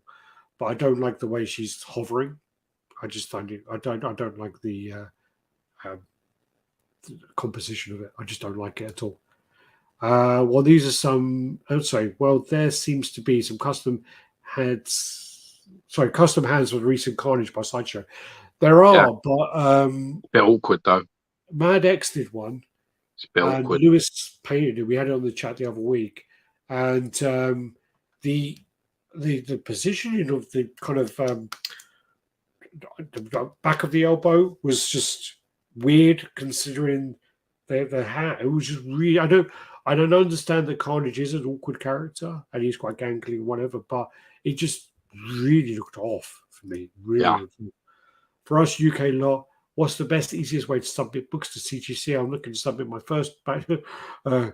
but I don't like the way she's hovering. I just find it, I don't like the composition of it. I just don't like it at all. Well, these are some. There seems to be some custom hands for recent Carnage by Sideshow. There are, but a bit awkward though. Mad X did one. It's a bit awkward. Lewis painted it. We had it on the chat the other week, and the positioning of the kind of the back of the elbow was just weird, considering the hat. It was just really. I don't understand that Carnage is an awkward character and he's quite gangly and whatever, but it just really looked off for me. Really looked off. For us UK lot, what's the best, easiest way to submit books to CGC? I'm looking to submit my first batch. I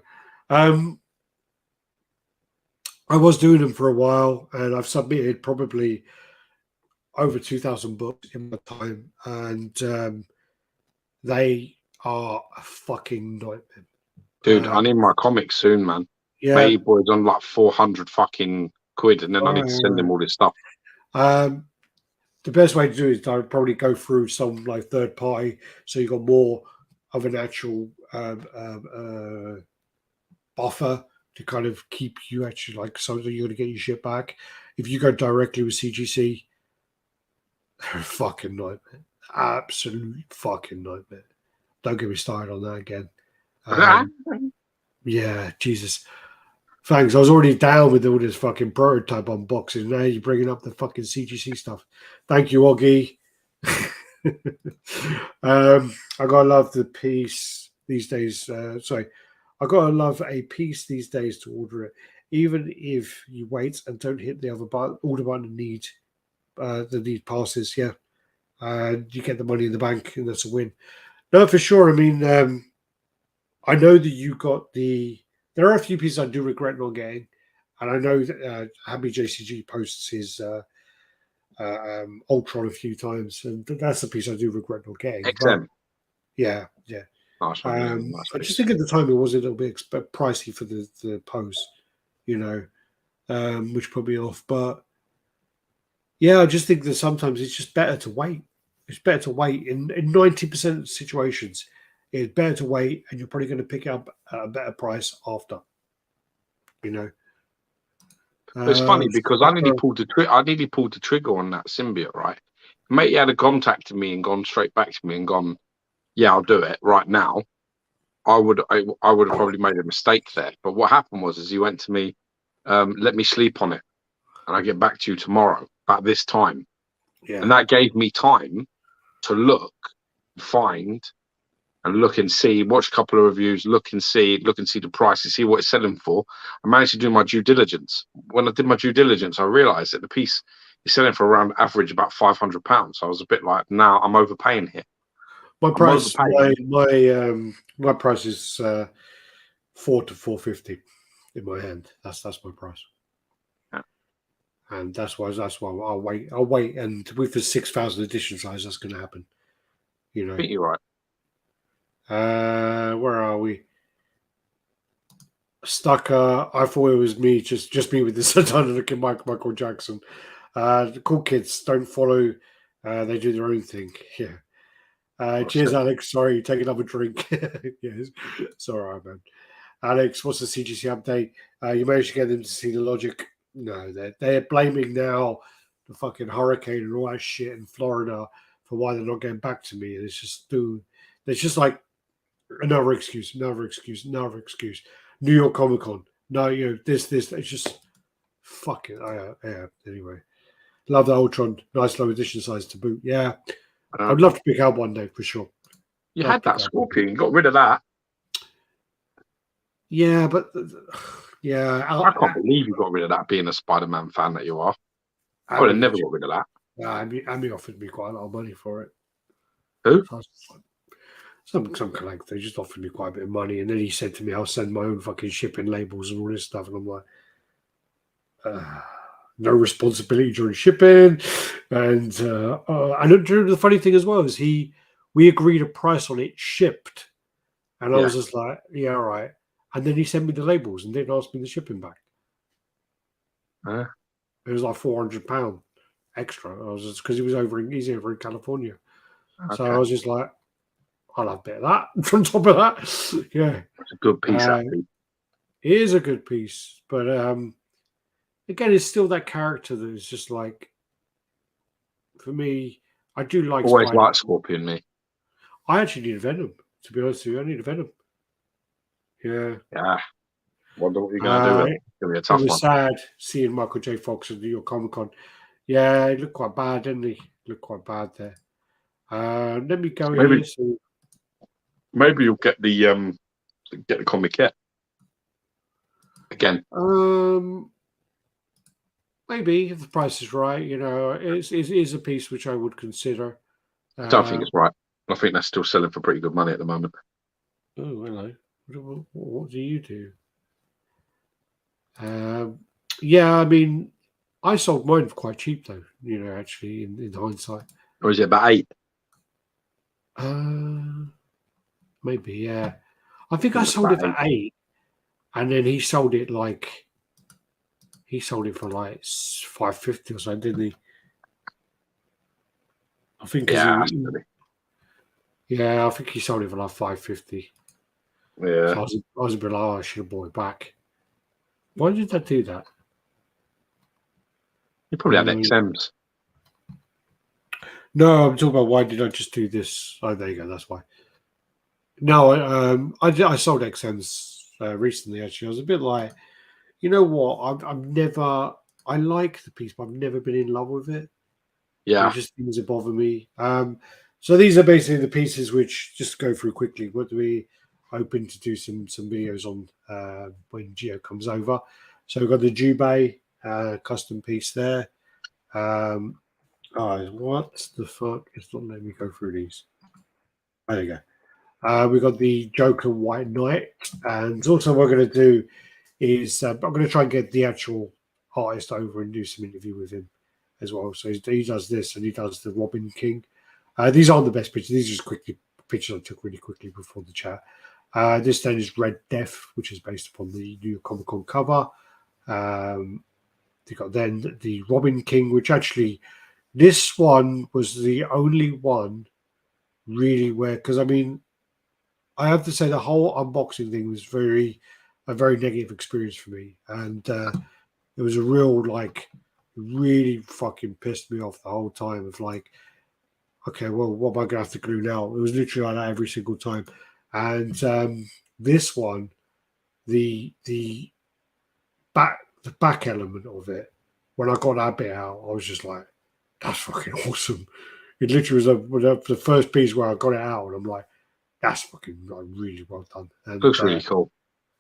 was doing them for a while, and I've submitted probably over 2,000 books in my time, and they are a fucking nightmare. Dude, I need my comics soon, man. Yeah. My boy's on like 400 fucking quid, and then I need to send him all this stuff. The best way to do it is I'd probably go through some like third party, so you've got more of an actual buffer to kind of keep you actually so that you're going to get your shit back. If you go directly with CGC, they're a fucking nightmare. Absolute fucking nightmare. Don't get me started on that again. Yeah, Jesus. Thanks. I was already down with all this fucking prototype unboxing. Now you're bringing up the fucking CGC stuff. Thank you, Oggy. I gotta love the piece these days. I gotta love a piece these days to order it, even if you wait and don't hit the other order button and need the need passes. Yeah, you get the money in the bank, and that's a win. No, for sure. I mean, I know that you got the. There are a few pieces I do regret not getting, and I know that Happy JCG posts his Ultron a few times, and that's the piece I do regret not getting. XM. But, yeah. Nice one, nice I just think at the time it was a little bit pricey for the post, which put me off. But yeah, I just think that sometimes it's just better to wait. It's better to wait in 90% of situations. It's better to wait, and you're probably going to pick up at a better price after. It's funny because I nearly pulled the trigger on that symbiote, right? Mate, he had contacted me and gone straight back to me and gone, "Yeah, I'll do it right now." I would have probably made a mistake there. But what happened was he went to me, "Let me sleep on it, and I'll get back to you tomorrow about this time." Yeah. And that gave me time to look, find, and look and see, watch a couple of reviews, look and see the price, and see what it's selling for. I managed to do my due diligence. When I did my due diligence, I realised that the piece is selling for around average about £500. I was a bit like, now I'm overpaying here. My price, my price is $400 to $450 in my hand. That's my price. Yeah. and that's why I'll wait, and with the 6,000 edition size, that's going to happen. You know, I think you're right. Where are we? Stucker. I thought it was me, just me with this. I don't look at Michael Jackson. The cool kids don't follow. They do their own thing. Yeah. Cheers, Alex. Sorry, take another drink. Yes, it's all right, man. Alex, what's the CGC update? You managed to get them to see the logic? No, they're blaming now the fucking hurricane and all that shit in Florida for why they're not getting back to me. And it's just like another excuse. New York Comic Con. No, this. It's just fuck it. Yeah. Anyway, love the Ultron. Nice low edition size to boot. Yeah, I'd love to pick out one day for sure. You had that Scorpion. You got rid of that. Yeah, but yeah, I can't believe you got rid of that. Being a Spider-Man fan that you are, I would have never got rid of that. Amy offered me quite a lot of money for it. Who? Some collector just offered me quite a bit of money, and then he said to me, "I'll send my own fucking shipping labels and all this stuff." And I'm like, no responsibility during shipping. And the funny thing as well is we agreed a price on it shipped, and I was just like, "Yeah, all right." And then he sent me the labels and didn't ask me the shipping back. It was like £400 extra. I was just because he's over in California, so I was just like, I'll have a bit of that on top of that. Yeah, it's a good piece. It is a good piece, but again, it's still that character that is just like, for me, I do like. Always like Scorpion, me. I actually need a Venom. To be honest with you, I need a Venom. Yeah. Wonder what you're going to do with it. It's going to be a tough one. It was sad seeing Michael J. Fox at New York Comic Con. Yeah, he looked quite bad, didn't he? Looked quite bad there. Let me go here. So... Maybe you'll get the comic yet again. Maybe if the price is right. It is a piece which I would consider. I don't think it's right. I think they're still selling for pretty good money at the moment. Oh, hello. What do you do? Yeah, I mean, I sold mine for quite cheap though. Actually, in hindsight. Or is it about 8? Maybe, yeah. I think I sold it for 8, and then he sold it for like $550 or something, didn't he? I think. Yeah. I think he sold it for like $550. Yeah. So I was a bit like, I should have bought it back. Why did I do that? You probably had XMs. No, I'm talking about why did I just do this? Oh, there you go. That's why. No, I sold XMs recently. Actually, I was a bit like, you know what? I like the piece, but I've never been in love with it. Yeah, it just things that bother me. So these are basically the pieces which just go through quickly. What do we hoping to do some videos on when Gio comes over? So we've got the Jubei custom piece there. What the fuck? It's not letting me go through these. There you go. We've got the Joker White Knight, and also what we're going to do is I'm going to try and get the actual artist over and do some interview with him as well. So he does this, and he does the Robin King. These aren't the best pictures. These are just pictures I took really quickly before the chat. This then is Red Death, which is based upon the New York Comic Con cover. You got then the Robin King, which actually this one was the only one really where, because I mean, I have to say the whole unboxing thing was a very negative experience for me, and it was a real really fucking pissed me off the whole time of like, okay, well, what am I gonna have to glue now? It was literally like that every single time. And this one, the back element of it, when I got that bit out, I was just like, that's fucking awesome. It literally was the first piece where I got it out, and I'm like, that's fucking really well done. And, looks really cool.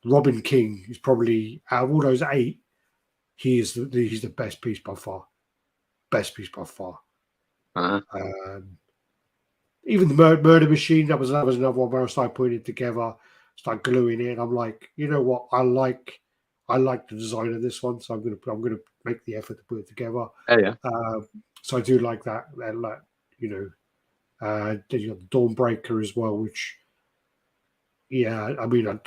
Robin King is probably, out of all those 8, he's the best piece by far. Best piece by far. Even the Murder Machine, that was another one where I started putting it together, started gluing it. And I'm like, you know what? I like the design of this one, so I'm gonna make the effort to put it together. Yeah. So I do like that. And like, then you got the Dawnbreaker as well, which, yeah, I mean, I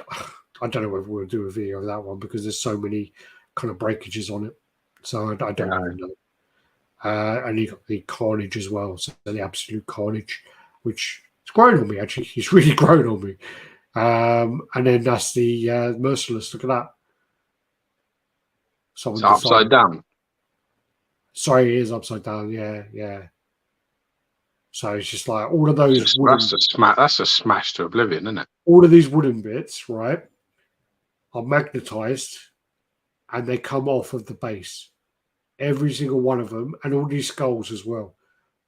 don't know whether we'll do a video of that one because there's so many kind of breakages on it. So I don't even know. And you got the Carnage as well, so the Absolute Carnage, which it's grown on me, actually. He's really grown on me. And then that's the Merciless. Look at that. It's upside down. Sorry, it is upside down. Yeah. So it's just like all of those. That's a smash to oblivion, isn't it? All of these wooden bits, right, are magnetized, and they come off of the base. Every single one of them, and all these skulls as well.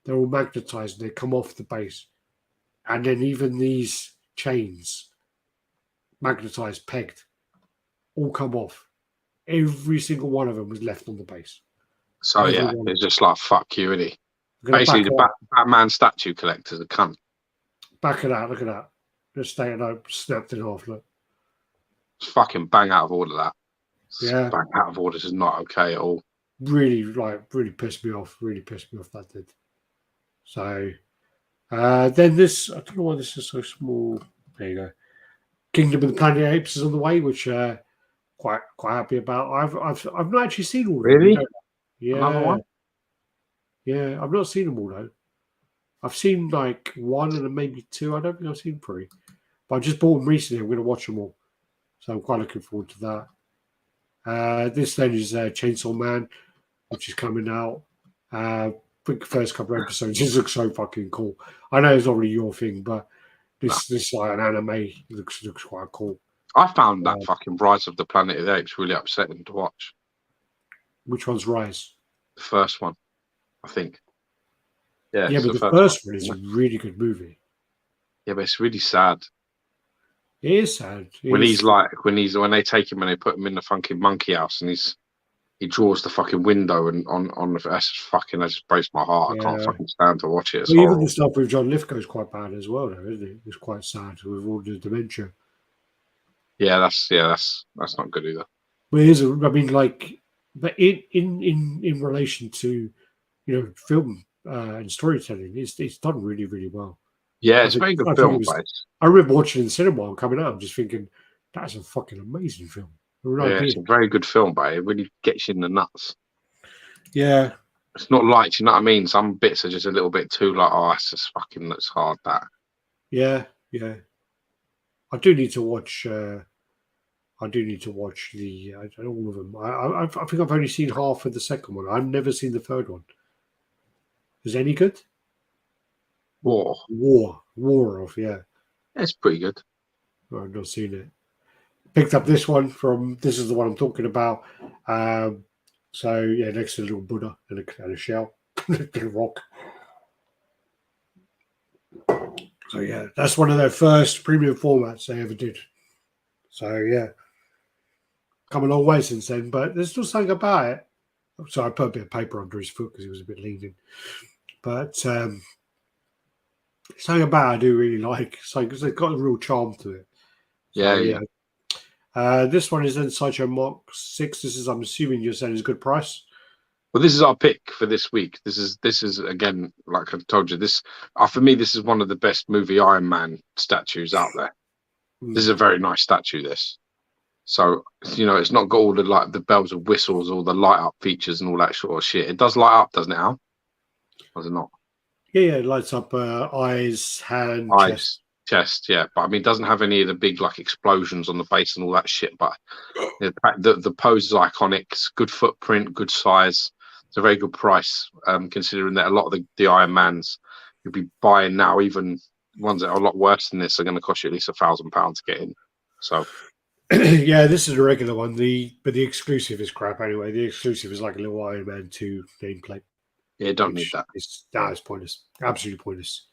They're all magnetized. And they come off the base, and then even these chains, magnetized, pegged, all come off. Every single one of them was left on the base. So Everyone. it's just like fuck you, isn't he? Basically, the Batman statue collector's a cunt. Back of that, look at that. Just staying up, snapped in half. Look. It's fucking bang out of order. That. Yeah. Bang out of order is not okay at all. Really pissed me off. Really pissed me off, that did. So then this, I don't know why this is so small. There you go. Kingdom of the Planet of the Apes is on the way, which quite happy about. I've not actually seen all of them. Really? Yeah. Another one? Yeah, I've not seen them all though. I've seen like one and then maybe two. I don't think I've seen three. But I just bought them recently. I'm going to watch them all. So I'm quite looking forward to that. This then is Chainsaw Man, which is coming out. I think the first couple of episodes, this looks so fucking cool. I know it's not really your thing, but this like an anime looks quite cool. I found that fucking Rise of the Planet of the Apes really upsetting to watch. Which one's Rise? The first one, I think. Yeah, but the first one is a really good movie. Yeah, but it's really sad. It is sad. When they take him and they put him in the fucking monkey house and he draws the fucking window and on the that just breaks my heart. Yeah. I can't fucking stand to watch it. Even the stuff with John Lithgow is quite bad as well, though, isn't it? It's quite sad with all the dementia. Yeah, that's not good either. Well, it is. I mean, like, but in relation to film and storytelling, it's done really, really well. Yeah, it's a very good film. I remember watching it in cinema and coming out and just thinking, that's a fucking amazing film. It's a very good film, but it really gets you in the nuts. Yeah. It's not like, you know what I mean? Some bits are just a little bit too like, oh, it's just fucking, that's hard, that. Yeah. I do need to watch the I don't know, all of them. I think I've only seen half of the second one. I've never seen the third one. Is it any good? War of, yeah. It's pretty good. I've not seen it. Picked up this one this is the one I'm talking about. So yeah, next to a little Buddha and a shell, a rock. So yeah, that's one of their first premium formats they ever did. So yeah, come a long way since then, but there's still something about it. So I put a bit of paper under his foot because he was a bit leaning, but something about it I do really like. So because they've got a real charm to it. So, yeah. This one is in Sideshow Mark 6. This is, I'm assuming you're saying, is a good price. Well, this is our pick for this week. This is again, like I told you, this for me, this is one of the best movie Iron Man statues out there. This is a very nice statue. This, so it's not got all the bells and whistles, all the light up features and all that sort of shit. It does light up, doesn't it, Al? Or does it not? Yeah, it lights up eyes, hand, chest, yeah, but I mean, it doesn't have any of the big explosions on the base and all that shit. But the pose is iconic. It's good footprint, good size. It's a very good price, considering that a lot of the Iron Mans you'll be buying now, even ones that are a lot worse than this, are going to cost you at least £1,000 to get in. So, yeah, this is a regular one. But the exclusive is crap anyway. The exclusive is like a little Iron Man 2 nameplate. Yeah, don't need that. It's pointless. Absolutely pointless.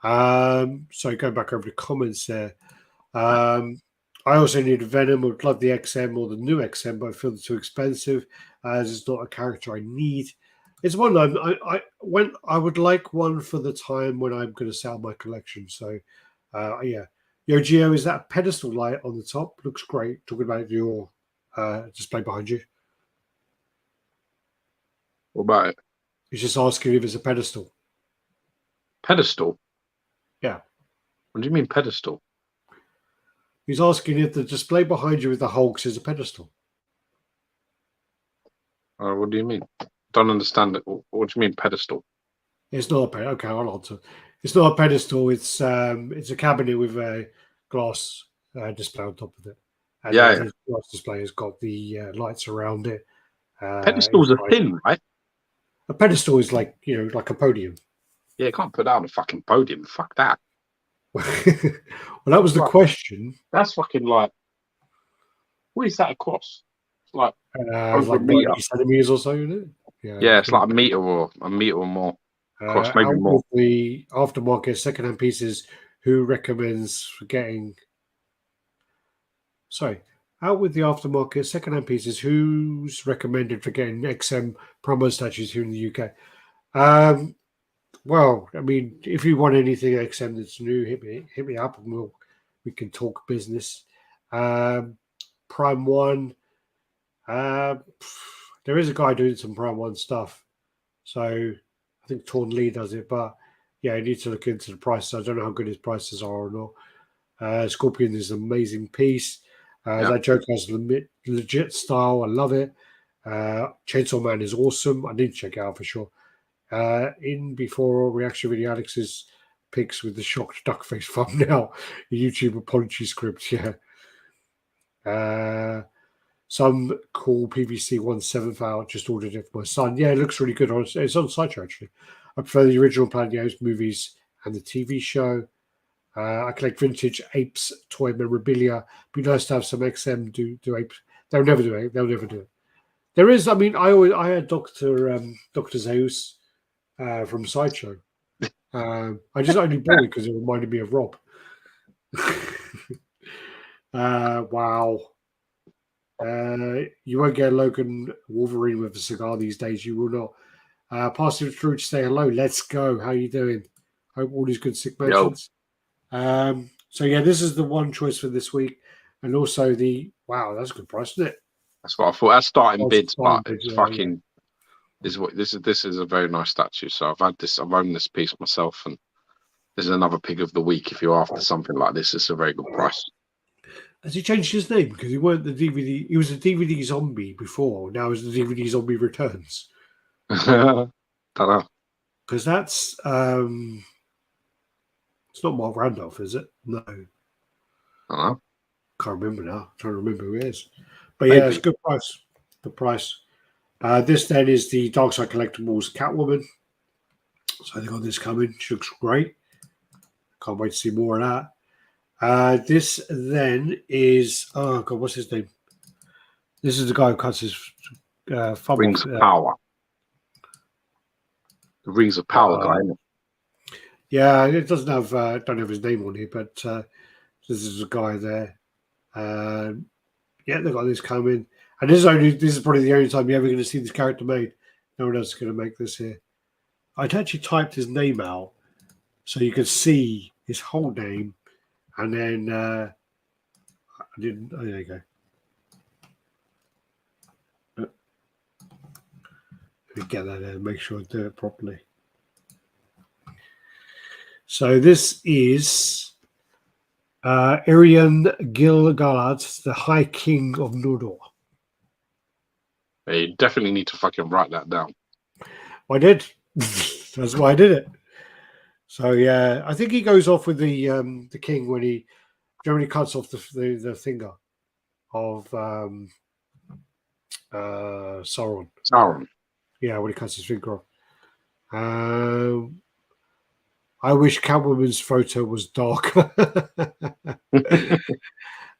So going back over the comments there. I also need Venom. I would love the XM or the new XM, but I feel it's too expensive as it's not a character I need. It's one I would like one for the time when I'm going to sell my collection. So yeah. Yo, Gio, is that a pedestal light on the top? Looks great. Talking about your display behind you. What about it? He's just asking if it's a pedestal. Pedestal? Yeah. What do you mean pedestal? He's asking if the display behind you with the Hulks is a pedestal. What do you mean? Don't understand it. What do you mean pedestal? It's not a pedestal. Okay, I'll answer. It's not a pedestal. It's a cabinet with a glass display on top of it. And Yeah, the glass display has got the lights around it. pedestal's a thing, right? A pedestal is like like a podium. Yeah, you can't put that on a fucking podium. Fuck that. Well, that was the question. That's fucking like, what is that across? It's like over like a meter. 90 centimeters or so, isn't it? Yeah, it's like a meter or more. Across, maybe out more. with the aftermarket secondhand pieces, who recommends for getting? Sorry, out with the aftermarket secondhand pieces. Who's recommended for getting XM promo statues here in the UK? Well, I mean, if you want anything XM that's new, hit me up, and we can talk business. Prime One. There is a guy doing some Prime One stuff, so I think Torn Lee does it. But yeah, you need to look into the prices. I don't know how good his prices are or not. Scorpion is an amazing piece. That Joker has legit style. I love it. Chainsaw Man is awesome. I need to check it out for sure. In before reaction video, Alex's pics with the shocked duck face thumbnail, the YouTube apology script. Yeah. Some cool PVC 1/7 out. Just ordered it for my son. Yeah, it looks really good. It's on Sideshow actually. I prefer the original Planet Games movies and the TV show. I collect vintage apes toy memorabilia. Be nice to have some XM do apes. They'll never do it. They'll never do it. There is. I mean, I had Dr. Zeus from Sideshow. I just only bought it because it reminded me of Rob. Wow. You won't get Logan Wolverine with a cigar these days. You will not. Pass it through to say hello. Let's go. How you doing? Hope all these good sick mentions. So yeah, this is the one choice for this week, and also wow, that's a good price, isn't it? That's what I thought. That's starting bids, but bids, it's fucking. Yeah. This is a very nice statue. So I've owned this piece myself, and this is another pick of the week. If you're after something like this, it's a very good price. Has he changed his name? Because he weren't the DVD. He was a DVD zombie before. Now he's the DVD zombie returns. Don't know. Because that's it's not Mark Randolph, is it? No. I don't know. Can't remember now. I'm trying to remember who it is. But yeah, it's a good price. Good price. This then is the Dark Side Collectibles Catwoman. So they got this coming. She looks great. Can't wait to see more of that. This then is what's his name? This is the guy who cuts his thumb Rings of Power. The Rings of Power guy. Isn't it? Yeah, it doesn't have don't have his name on here, but this is a guy there. Yeah, they've got this coming, and this is probably the only time you're ever going to see this character made. No one else is going to make this here. I'd actually typed his name out so you could see his whole name, and then I didn't. Oh, there you go. Let me get that in and make sure I do it properly. So this is Irian Gil-galad, the High King of Nordor. You definitely need to fucking write that down. I did. That's why I did it. So yeah, I think he goes off with the king when he generally cuts off the finger of Sauron. Sauron. Yeah, when he cuts his finger off. I wish Catwoman's photo was darker.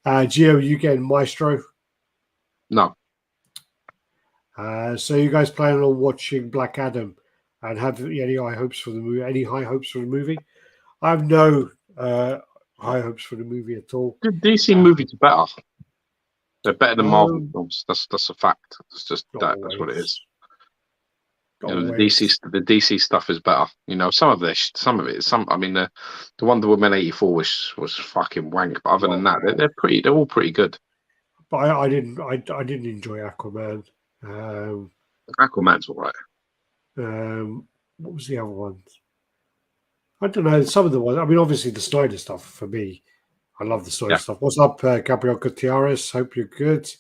Gio, you getting Maestro? No. So you guys planning on watching Black Adam and have any high hopes for the movie? Any high hopes for the movie? I have no high hopes for the movie at all. The DC movies are better. They're better than Marvel films. That's a fact. It's just that's what it is. You know, the DC stuff is better. You know, some of it is. I mean, the Wonder Woman 84 was fucking wank. But other than that, they're all pretty good. But I didn't enjoy Aquaman. Aquaman's all right. What was the other ones? I don't know. Some of the ones. I mean, obviously the Snyder stuff for me. I love the Snyder Yeah. stuff. What's up, Gabriel Gutierrez? Hope you're good.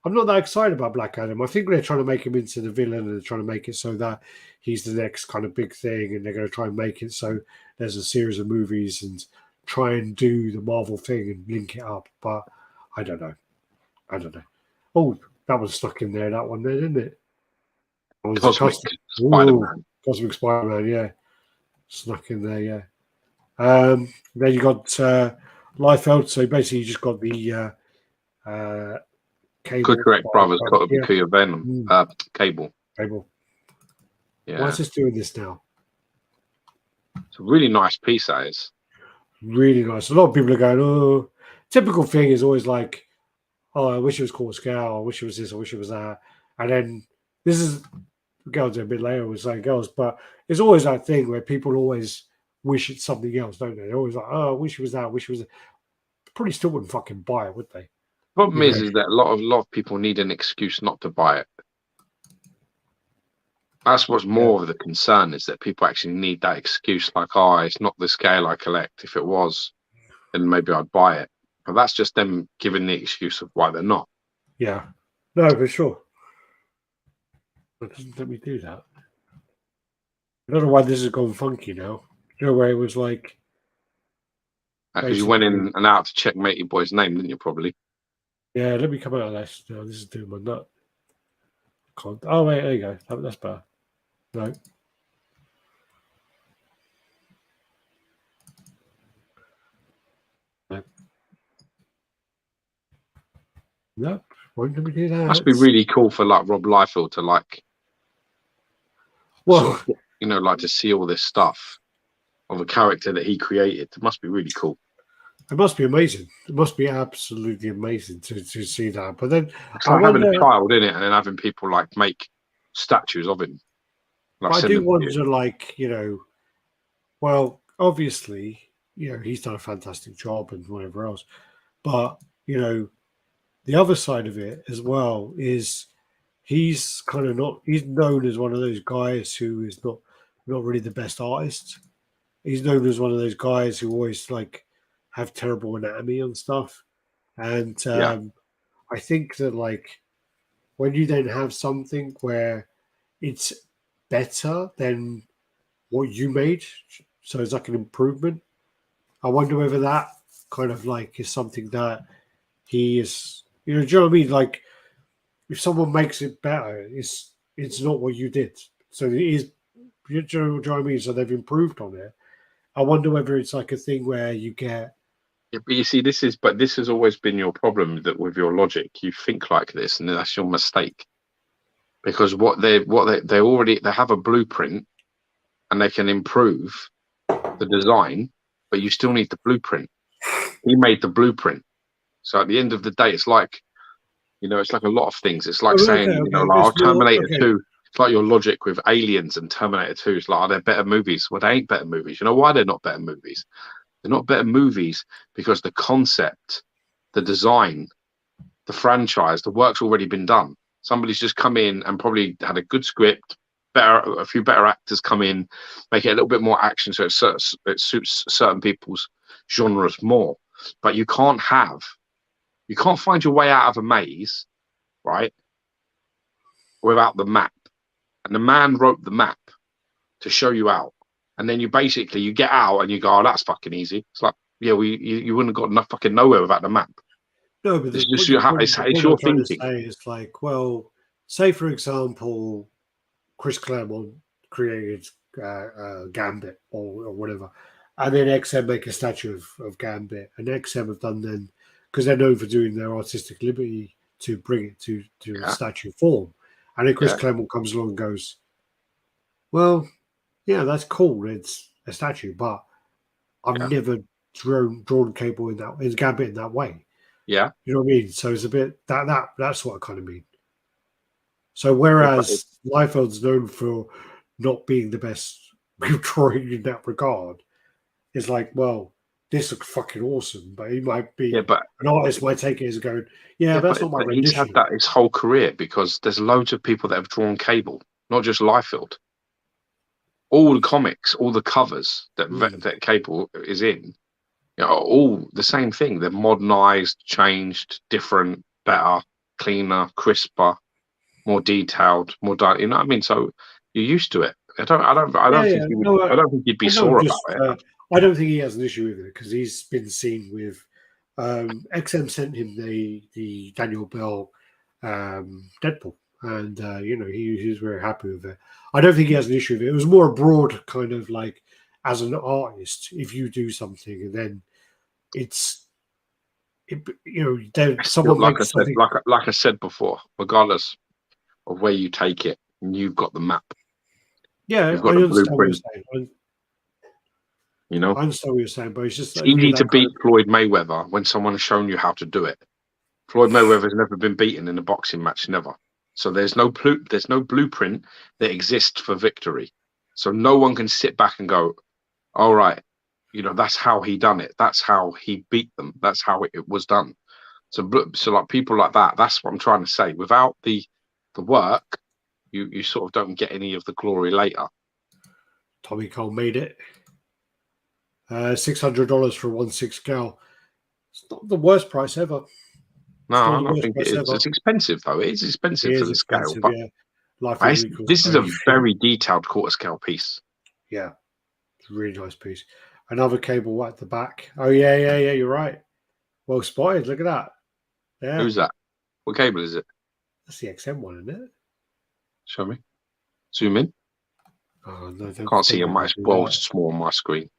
I'm not that excited about Black Adam. I think they're trying to make him into the villain, and they're trying to make it so that he's the next kind of big thing, and they're going to try and make it so there's a series of movies and try and do the Marvel thing and link it up. But I don't know. I don't know. Oh, that was stuck in there. That one there, didn't it? Oh, it's Cosmic custom. Spider-Man. Cosmic Spider-Man, yeah. Snuck in there, yeah. Then you got Liefeld, so basically you just got the Cable. Correct, brothers. Got to be Kuya Venom. Cable. Cable. Yeah. Why is this doing this now? It's a really nice piece, that is. Really nice. A lot of people are going, oh, typical thing is always like, oh, I wish it was called Scout, I wish it was this, I wish it was that. And then this is, we'll go into a bit later with something else, but it's always that thing where people always wish it's something else, don't they? They're always like, oh, I wish it was that, I wish it was that. Probably still wouldn't fucking buy it, would they? Problem is that a lot of people need an excuse not to buy it. That's what's more of the concern, is that people actually need that excuse, like, oh, it's not the scale I collect. If it was, then maybe I'd buy it. But that's just them giving the excuse of why they're not. Yeah. No, for sure. But doesn't let me do that. I don't know why this has gone funky now. You know, where it was like... Because you went in and out to checkmate your boy's name, didn't you, probably? Yeah, let me come out of this. No, this is doing my nut. Can't. Oh, wait, there you go. That's better. No. No. Nope. Won't let me do that. Must be really cool for like Rob Liefeld to like, well, sort of, you know, like to see all this stuff of a character that he created. It must be really cool. It must be amazing. It must be absolutely amazing to see that. But then it's like having a child, isn't it? And then having people like make statues of him. Like I do wonder, like, you know, well, obviously, you know, he's done a fantastic job and whatever else. But, you know, the other side of it as well is he's kind of not, he's known as one of those guys who is not really the best artist. He's known as one of those guys who always like have terrible anatomy and stuff. And I think that like when you then have something where it's better than what you made, so it's like an improvement, I wonder whether that kind of like is something that he is, you know, do you know what I mean? Like if someone makes it better, it's not what you did. So it is, do you know what I mean? So they've improved on it. I wonder whether it's like a thing where you get. Yeah, but you see, this has always been your problem, that with your logic, you think like this, and that's your mistake. Because they have a blueprint, and they can improve the design, but you still need the blueprint. He made the blueprint, so at the end of the day, it's like, you know, it's like a lot of things. It's like you know, like Terminator 2. It's like your logic with Aliens and Terminator 2. It's like, are there better movies? Well, they ain't better movies. You know why they're not better movies? They're not better movies because the concept, the design, the franchise, the work's already been done. Somebody's just come in and probably had a good script, a few better actors come in, make it a little bit more action so it suits certain people's genres more. But you can't find your way out of a maze, right, without the map. And the man wrote the map to show you out. And then you get out and you go, oh, that's fucking easy. It's like, yeah, you wouldn't have got enough fucking nowhere without the map. No, but it's just it's your thinking. It's like, well, say for example, Chris Claremont created Gambit or whatever, and then XM make a statue of Gambit, and XM have done then, because they're known for doing their artistic liberty to bring it to a statue form, and then Chris Claremont comes along and goes, well, yeah, that's cool, it's a statue, but I've never drawn Cable in Gambit in that way. Yeah, you know what I mean. So it's a bit that's what I kind of mean. So whereas Liefeld's known for not being the best drawing in that regard, it's like, well, this looks fucking awesome, but he might be. Yeah, but an artist might take it as going, but that's not my rendition. He's had that his whole career, because there's loads of people that have drawn Cable, not just Liefeld. all the comics, all the covers that Mm. that Cable is in, you know, are all the same thing. They're modernized, changed, different, better, cleaner, crisper, more detailed, you know what I mean? So you're used to it. I Yeah, don't think yeah. he would. No, I don't think he'd be I know. sore about Just it. I don't think he has an issue with it because he's been seen with XM sent him the Daniel Bell Deadpool, and you know he's very happy with it. I don't think he has an issue with it. It was more a broad kind of like as an artist, if you do something and then it's you know then Still, someone makes something. like I said before, regardless of where you take it, you've got the map, Yeah, you've I got the understand what you're blueprint. saying. You know, I understand what you're saying, but it's just it's you know easy to that kind beat of Floyd Mayweather when someone has shown you how to do it. Floyd Mayweather's never been beaten in a boxing match, never. So there's no blueprint that exists for victory. So no one can sit back and go, "All right, you know that's how he done it. That's how he beat them. That's how it was done." So like people like that. That's what I'm trying to say. Without the work, you sort of don't get any of the glory later. Tommy Cole made it. $600 for a 1/6 scale. It's not the worst price ever. No, It's not I the don't worst think it price is. ever. It's expensive though. It is It expensive for is the scale, expensive, but yeah. Life of Week was this is a 34. very detailed quarter scale piece. Yeah, it's a really nice piece. Another cable at the back. Oh yeah, yeah, yeah. You're right. Well spotted. Look at that. Yeah, Who's that? What cable is it? that's the XM one, isn't it? Show me. Zoom in. Oh no, Can't see don't it. make me It's do well that. small on my screen.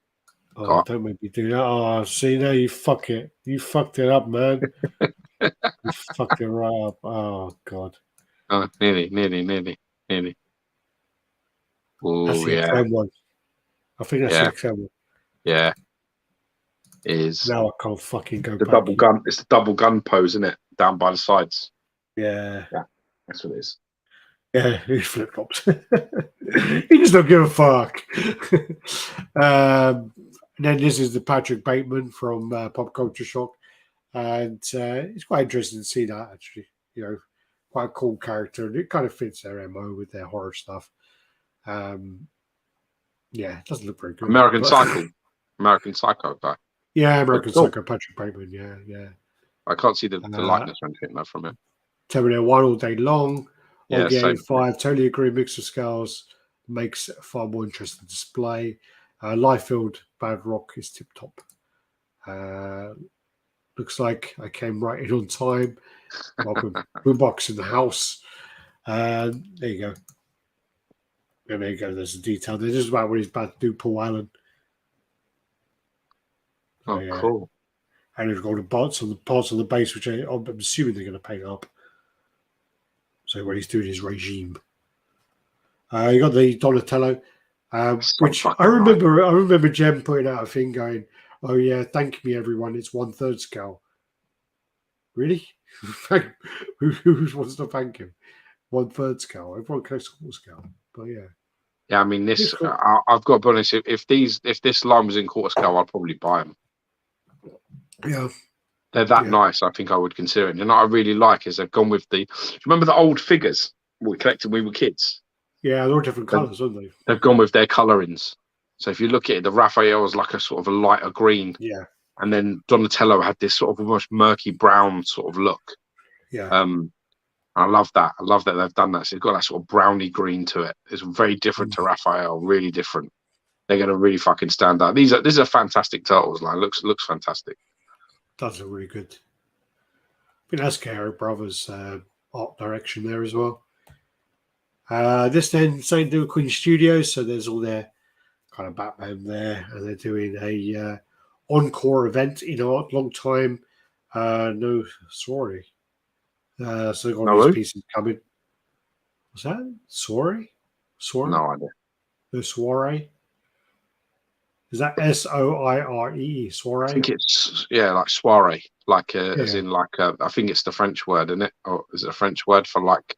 Oh, Got don't make me do that. Oh, see now you fuck it. You fucked it up, man. You fucked it right up. Oh god. nearly. That's Oh the yeah, XM one. I think that's the yeah, XM one. yeah. It is Now I can't fucking go the back. double gun. It's the double gun pose, isn't it? Down by the sides. Yeah. Yeah, that's what it is. Yeah, he flip flops. He just don't give a fuck. And then this is the Patrick Bateman from Pop Culture Shock, and it's quite interesting to see that actually. You know, quite a cool character, and it kind of fits their MO with their horror stuff. Yeah, it doesn't look very good, American but Psycho, American Psycho guy. yeah, Looks American cool. Psycho, Patrick Bateman. Yeah, yeah. I can't see the Uh, likeness or anything though from him. Terminator 1 all day long. Yeah, OG same. 5, totally agree. Mix of scales makes a far more interesting display. Liefeld Bad Rock is tip top. Looks like I came right in on time. Welcome. Boombox in the house. There you go. And there you go. There's a detail. This is about what he's about to do, Paul Allen. Oh, Yeah. cool. And he's got the parts on the base, which I'm assuming they're going to paint up. So when he's doing his regime. You got the Donatello, So which I fucking right. remember. I remember Jem putting out a thing going, "Oh yeah, thank me everyone. It's 1/3 scale." Really? Who wants to thank him? 1/3 scale. Everyone goes full scale. But yeah, Yeah, I mean it's this. cool. I've got to be honest. If this line was in quarter scale, I'd probably buy them. Yeah, They're that yeah, nice. I think I would consider it. And what I really like is they've gone with the. Do you remember the old figures we collected when we were kids? yeah. They're all different They've, colours, aren't they? they've gone with their colorings. So if you look at it, the Raphael was like a sort of a lighter green, Yeah, and then Donatello had this sort of almost murky brown sort of look. yeah. I love that. I love that they've done that. So it's got that sort of browny green to it. It's very different to Raphael. Really different. They're going to really fucking stand out. This is a fantastic Turtles line. Looks fantastic. Does look really good. I think that's Caro Brothers' art direction there as well. This then something to do with Queen Studios, so there's all their kind of Batman there, and they're doing a encore event in art. Long time, no sorry. So they've got No, these who? pieces coming. What's that? Sorry, sorry, No idea. no soiree. Is that Soiree? I Soiree? think it's like soiree, like as Yeah, in like I think it's the French word, isn't it? Or is it a French word for like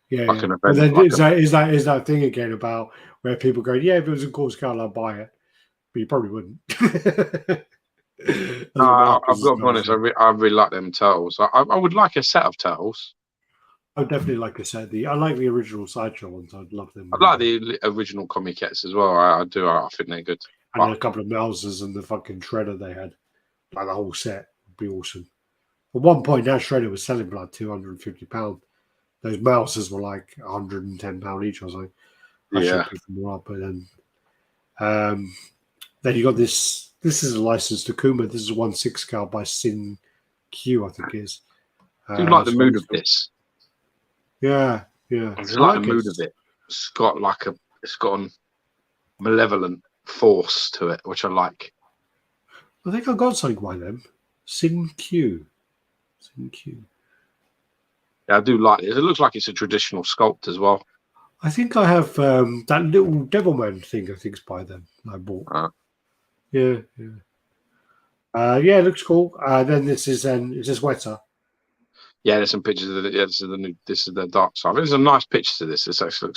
yeah, yeah. an But event? then Like is that thing again about where people go, yeah, if it was in course scale, I'd buy it, but you probably wouldn't. As a I've Marcus got to be kind of honest. thing. I really like them turtles. I would like a set of turtles. I definitely like I said I like the original Sideshow ones. I'd love them. I like the original comiquettes as well. I do. I think they're good. And then a couple of Mousers and the fucking Shredder they had. Like the whole set would be awesome. At one point, that Shredder was selling for like £250. Those Mousers were like £110 each or something. I should pick them all up, but then you got this. This is a licensed Akuma. This is a 1/6 scale by Sin Q, I think it is. I do like the mood of this. Yeah. I just like the mood of it. It's got a malevolent force to it, which I like. I think I got something by them. Sin Q. Yeah, I do like it. It looks like it's a traditional sculpt as well. I think I have that little Devilman thing. I think is by them. I bought. Yeah. It looks cool. Then this is Weta. Yeah, there's some pictures of it. Yeah, this is the dark side. There's some nice pictures to this. This actually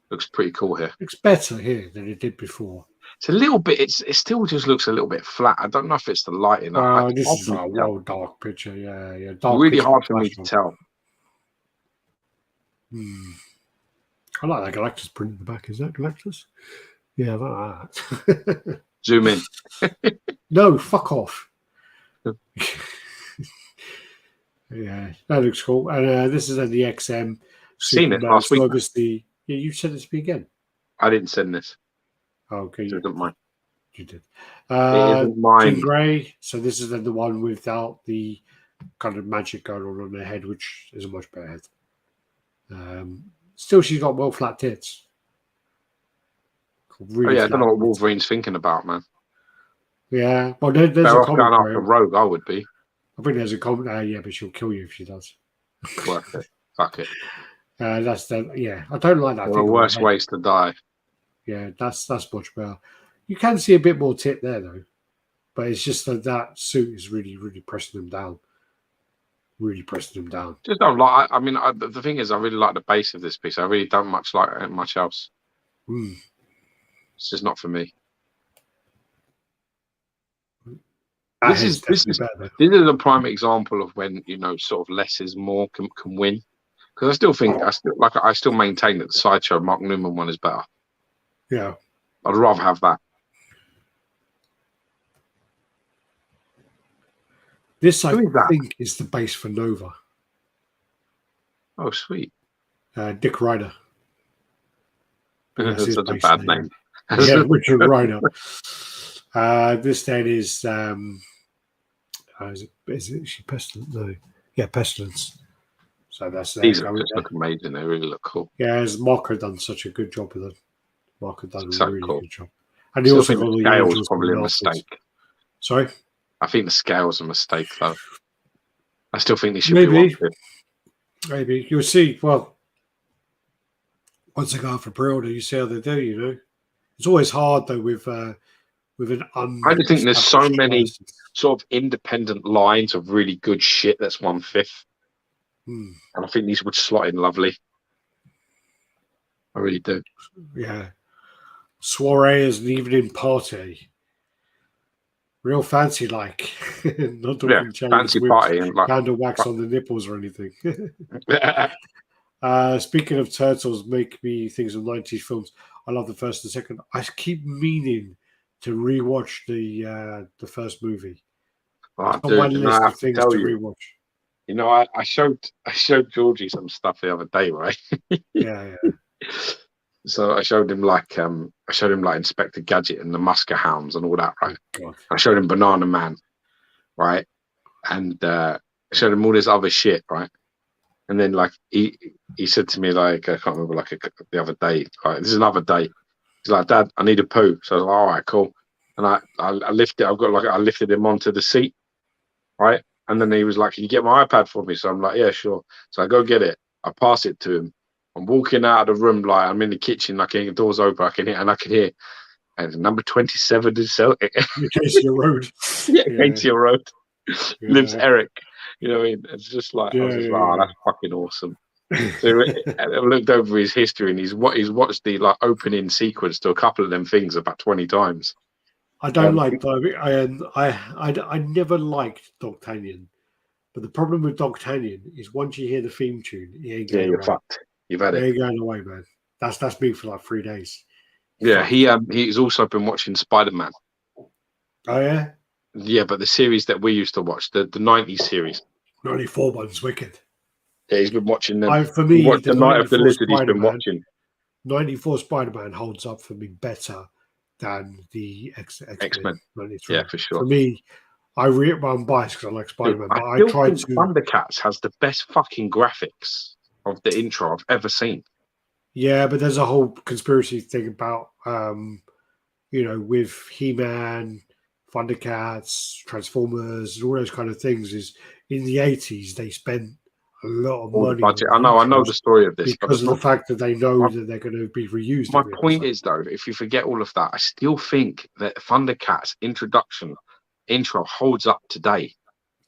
looks pretty cool here. Looks better here than it did before. It's a little bit. It still just looks a little bit flat. I don't know if it's the lighting. This is a well dark picture. Yeah. Dark. Really hard for me to tell. I like that Galactus print in the back. Is that Galactus? Yeah, like that. Zoom in. No, fuck off. Yeah, that looks cool. And this is at the XM. Seen it last week. Obviously, you sent it to me again. I didn't send this. Okay, so don't mind. You did. It isn't mine. Jean Grey. So this is then the one without the kind of magic going on her head, which is a much better head. Still, she's got well flat tits. Really I don't know what Wolverine's thinking about, man. Yeah, well, there's a comment. Going after Rogue, I would be. I think there's a comment. Yeah, but she'll kill you if she does. Worth it. Fuck it. That's the I don't like that. The worst ways to die. Yeah, that's much better. You can see a bit more tit there though, but it's just that suit is really, really pressing them down. Just don't like. I mean, the thing is, I really like the base of this piece. I really don't much like much else. It's just not for me. This is a prime example of when sort of less is more can win. Because I still maintain that the Sideshow Mark Newman one is better. Yeah, I'd rather have that. This I think is the base for Nova. Oh, sweet. Dick Ryder. That's such a bad name. Yeah, Richard Ryder. This then is is she Pestilence? No. Yeah, Pestilence. So that's these just look amazing. They really look cool. Yeah, as Mark had done such a good job with them. Mark had done a really good job. And he also got the scales probably a mistake. Sorry? I think the scale's a mistake though. I still think they should be Maybe. You'll see, well, once they go out for pre-order, you see how they do, It's always hard though with an I just think there's so many sort of independent lines of really good shit that's 1/5. And I think these would slot in lovely. I really do. Yeah. Soiree is an evening party. Real fancy like. Not talking fancy party and like candle wax on the nipples or anything. Speaking of turtles make me think of 90s films. I love the first and second. I keep meaning to rewatch the first movie. Oh, dude, on my list of things to rewatch. I showed Georgie some stuff the other day, right? Yeah. So I showed him like Inspector Gadget and the Musker Hounds and all that, right? God. I showed him Banana Man, right? And I showed him all this other shit, right? And then like he said to me like I can't remember the other day, like this is another day. He's like, Dad, I need a poo. So I was like, all right, cool. And I lifted him onto the seat, right? And then he was like, can you get my iPad for me? So I'm like, yeah, sure. So I go get it. I pass it to him. I'm walking out of the room, like I'm in the kitchen, like the door's open, I can hear, and number 27 is so Casey Road. Casey Road. Lives Eric. You know what I mean? It's just like, I was just like, oh, that's fucking awesome. So I looked over his history and he's watched the like opening sequence to a couple of them things about 20 times. I don't like I never liked D'Artagnan. But the problem with Dogtanian is once you hear the theme tune, he ain't going you're away. fucked. You've had He it. ain't going away, man. That's me for like 3 days. Yeah, Fuck. he's also been watching Spider-Man. Oh yeah, Yeah, but the series that we used to watch, the 90s series. 94 one's wicked. Yeah, he's been watching them. For He me, watched the the Night of the 94 Lizard. He's been Spider-Man, watching 94 Spider-Man holds up for me better than the X-Men X-Men. 93. Yeah, for sure. For me, I'm biased because I like Spider-Man, Dude, but I still tried think to. Thundercats has the best fucking graphics of the intro I've ever seen. Yeah, but there's a whole conspiracy thing about, with He-Man, Thundercats, Transformers, and all those kind of things. Is in the 80s they spent a lot of All the money on budget. the I know intros the story of this, but because of the fact that they know my, that they're going to be reused. my Every point episode. is though, if you forget all of that, I still think that Thundercats intro holds up today.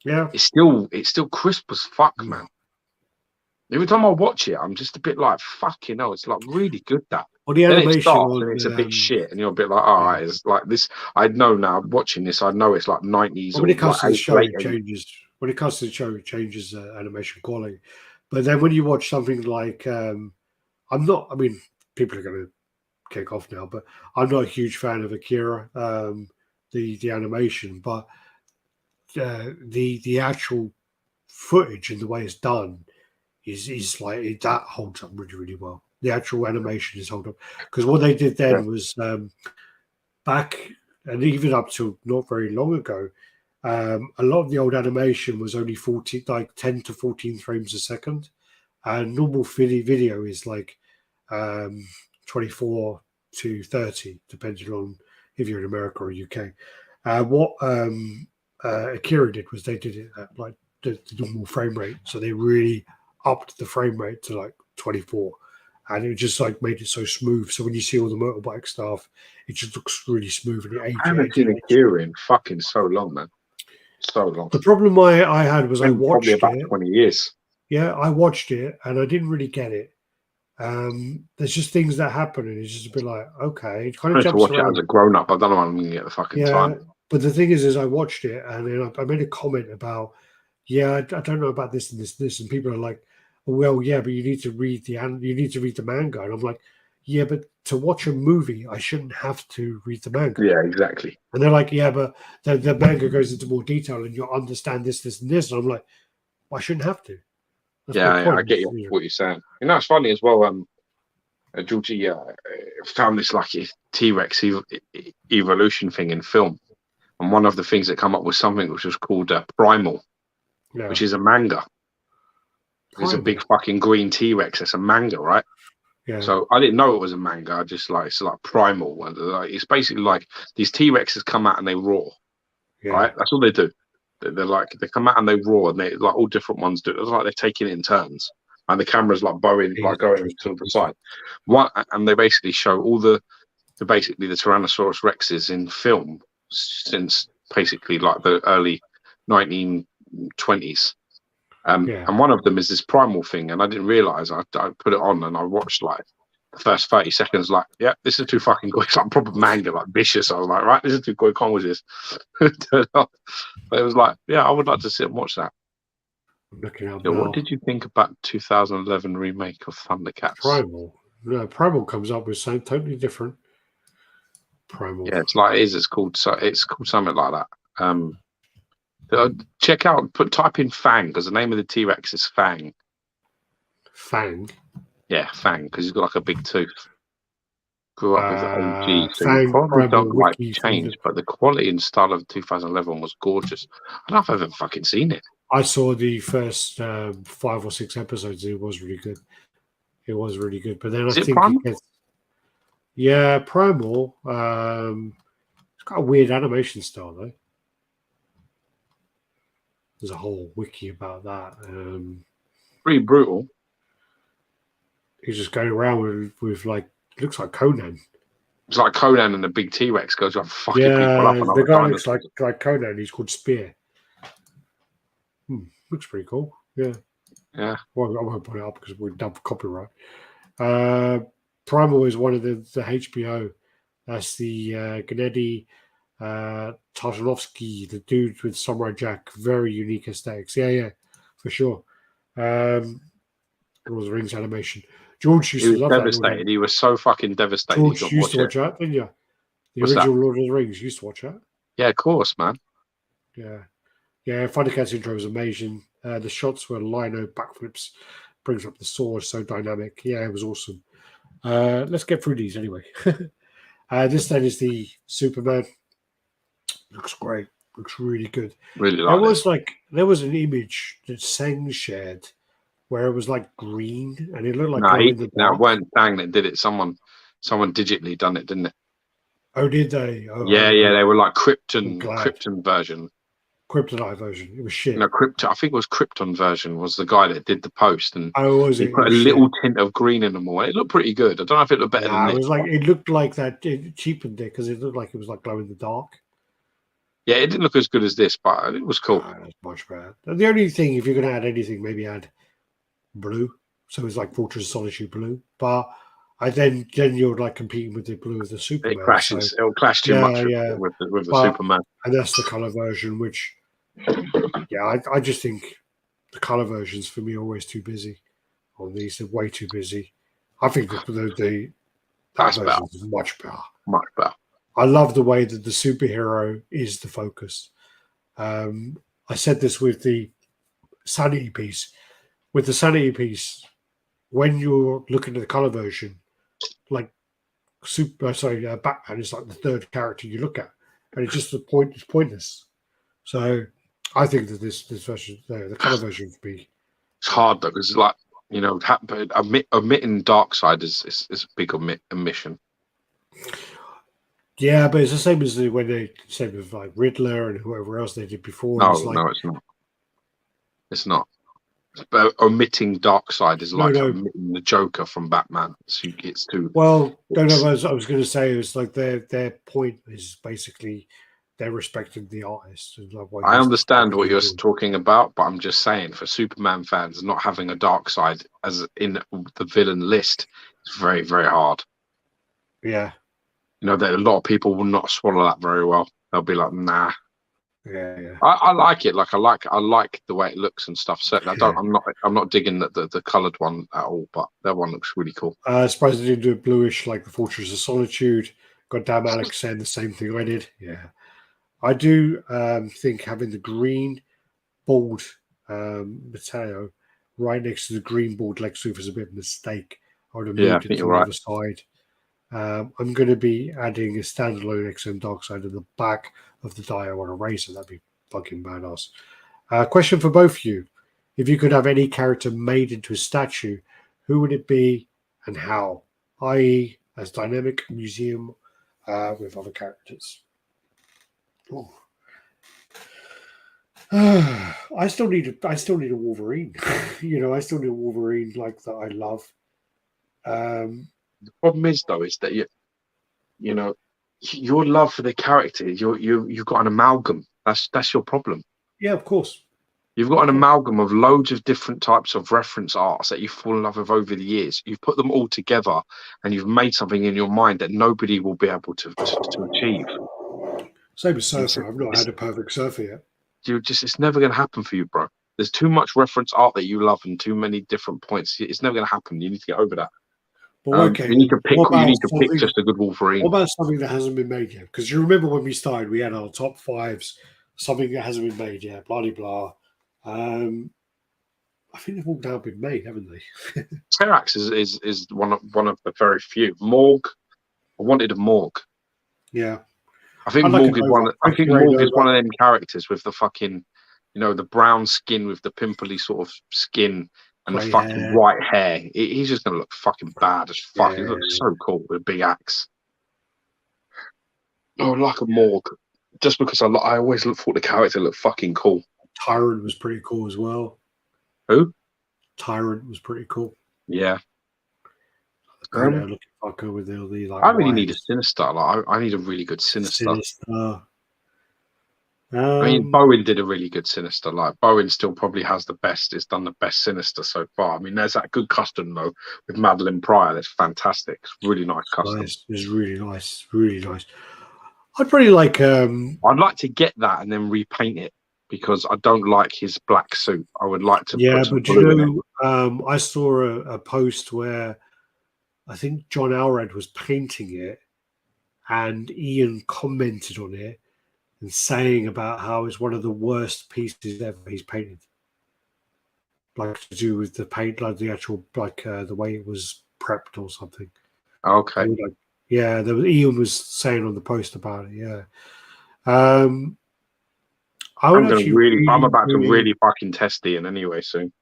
Yeah, It's still crisp as fuck, man. Every time I watch it, I'm just a bit like, fucking hell, it's like really good that. well, the Then it animation starts on and it's a bit shit, and you're a bit like, all right, it's like this. I know now, watching this, I know it's like 90s when or it comes like to the show, late it 80s. changes. When it comes to the show, it changes animation quality. But then when you watch something like, I'm not. I mean, people are going to kick off now, but I'm not a huge fan of Akira, the animation, but the actual footage and the way it's done is like that holds up really, really well. The actual animation is hold up because what they did then was back and even up to not very long ago, a lot of the old animation was only 10 to 14 frames a second, and normal video is like 24 to 30, depending on if you're in America or UK. What Akira did was they did it at like the normal frame rate, so they really upped the frame rate to like 24, and it just like made it so smooth. So when you see all the motorbike stuff, it just looks really smooth. And I haven't seen Akira in fucking so long, man. So long. The problem I had was I watched probably about it. 20 years. Yeah, I watched it and I didn't really get it. There's just things that happen, and it's just a bit like, okay, it kind of jumps watch around. it as a grown up. I don't know when I'm going to get the fucking time. But the thing is I watched it and then I made a comment about, I don't know about this and this, and people are like, well, yeah, but you need to read the manga, and I'm like, yeah, but to watch a movie, I shouldn't have to read the manga. Yeah, exactly. And they're like, yeah, but the manga goes into more detail, and you'll understand this, and this, and I'm like, well, I shouldn't have to. That's I get what you're saying. You know, it's funny as well. Georgie found this like T-Rex evolution thing in film, and one of the things that come up was something which was called Primal, which is a manga. There's a big fucking green T-Rex. It's a manga, right? Yeah. So I didn't know it was a manga. I just it's like Primal, and it's basically like these T-Rexes come out and they roar, right? That's all they do. They come out and they roar, and they like all different ones do. It's like they're taking it in turns, and the camera's like going to the side. And they basically show all the Tyrannosaurus Rexes in film since basically like the early 1920s. And one of them is this primal thing, and I didn't realize. I put it on and I watched like the first 30 seconds. Like, yeah, this is too fucking good. It's like proper manga, like vicious. I was like, right, this is too good. Con was this? But it was like, yeah, I would like to sit and watch that. What did you think about 2011 remake of Thundercats? Primal. No, Primal comes up with something totally different. Primal. Yeah, it's called something like that. Check out, type in Fang, because the name of the T-Rex is Fang. Fang? Yeah, Fang, because he's got like a big tooth. Grew up with the OG, so Fang, you probably don't like Wiki change, but the quality and style of 2011 was gorgeous. I don't know if I've ever fucking seen it. I saw the first 5 or 6 episodes. It was really good. But then I think it gets... Yeah, Primal. It's got a weird animation style, though. There's a whole wiki about that. Pretty brutal. He's just going around with like, looks like Conan. It's like Conan and the big T-Rex goes up fucking people up. Yeah, the guy looks like Conan. He's called Spear. Looks pretty cool. Yeah. Yeah. Well, I won't put it up because we're done for copyright. Primal is one of the HBO. That's the Gennady Tartanovsky, the dude with Samurai Jack, very unique aesthetics. Yeah, for sure. Lord of the Rings animation. George used He to was love that. devastated. He was so fucking devastated. He George got used to watch it. watch that, didn't you? The What's that? original Lord of the Rings. You used to watch that. Yeah, of course, man. Yeah. Final Cat intro was amazing. The shots were lino backflips, brings up the sword, so dynamic. Yeah, it was awesome. Let's get through these anyway. This then is the Superman. Looks great. Looks really good. Really There like was it. there was an image that Seng shared where it was like green and it looked like No, glow in the no, it dark. weren't Dang that did it. Someone digitally done it, didn't it? Oh, did they? Yeah, they were like I'm glad. Krypton version. Kryptonite version. It was shit. No, Krypton. I think it was Krypton version was the guy that did the post, and Oh, was he it? It put a was shit. little tint of green in them all. It looked pretty good. I don't know if it looked better than Nah, it this. was like it looked like that. It cheapened it because it looked like it was like glow in the dark. Yeah, it didn't look as good as this, but it was cool. That's much better. The only thing, if you're going to add anything, maybe add blue. So it's like Fortress of Solitude blue. But then you're like competing with the blue of the Superman. It crashes. So, It'll clash too much with the Superman. And that's the color version, which, I just think the color versions for me are always too busy on these. They're way too busy. I think that version is much better. Much better. I love the way that the superhero is the focus. I said this with the Sanity piece. With the Sanity piece, when you're looking at the color version, like Batman is like the third character you look at, and it's just it's pointless. So I think that this version, the color version, would be. It's hard though, because like omitting Darkseid is a big omission. Yeah, but it's the same as when they same with like Riddler and whoever else they did before. No, it's not. It's not. But omitting Darkseid is like omitting the Joker from Batman. It's too. Well, I was going to say it's like their point is basically they're respecting the artist. I understand what you're talking about, but I'm just saying for Superman fans, not having a Darkseid as in the villain list is very, very hard. Yeah. That a lot of people will not swallow that very well. They'll be like, nah. Yeah. I like it. Like I like the way it looks and stuff. So I'm not digging the coloured one at all, but that one looks really cool. Surprised they didn't do it bluish like the Fortress of Solitude. Goddamn, Alex saying the same thing I did. Yeah. I do think having the green bald Mateo right next to the green bald Lex Luthor is a bit of a mistake. I would have moved it to the other side. I'm going to be adding a standalone XM Darkseid in the back of the die on a razor. That'd be fucking badass. Question for both of you. If you could have any character made into a statue, who would it be and how? I.e. as dynamic museum with other characters. I still need a Wolverine. I still need a Wolverine like that I love. The problem is though, is that your love for the character, you've got an amalgam. That's your problem. Yeah, of course. You've got an amalgam of loads of different types of reference arts that you've fallen in love with over the years. You've put them all together and you've made something in your mind that nobody will be able to achieve. Same as Surfer. I've not had a perfect Surfer yet. It's never going to happen for you, bro. There's too much reference art that you love and too many different points. It's never going to happen. You need to get over that. But okay, you need to pick just a good Wolverine. What about something that hasn't been made yet? Because you remember when we started, we had our top fives, something that hasn't been made yet, blah, blah, blah. I think they've all now been made, haven't they? Terax is one of the very few. Morg, I wanted a Morg. Yeah. I think Morg is one. I think Morg is one of them characters with the fucking, the brown skin with the pimply sort of skin and the fucking white hair. He's just gonna look fucking bad as fuck. Yeah. He looks so cool with a big axe. Oh, like a Morg, just because I always thought the character looked fucking cool. Tyrant was pretty cool as well. Who? Tyrant was pretty cool. Yeah. Looking fucker with all the like. I really need a Sinister. I need a really good Sinister. I mean, Bowen did a really good Sinister. Like Bowen still probably has the best. It's done the best Sinister so far. I mean, there's that good custom though with Madeline Pryor. That's fantastic. It's really nice custom. Nice. It's really nice. Really nice. I'd probably like. I'd like to get that and then repaint it because I don't like his black suit. I would like to Yeah, put some but blue in it. I saw a post where I think John Alred was painting it, and Ian commented on it and saying about how it's one of the worst pieces ever he's painted. Like to do with the paint, like the actual, like the way it was prepped or something. Okay. Like, yeah, Ian was saying on the post about it. Yeah, um, I would actually I'm really, about to really, really fucking test Ian anyway soon.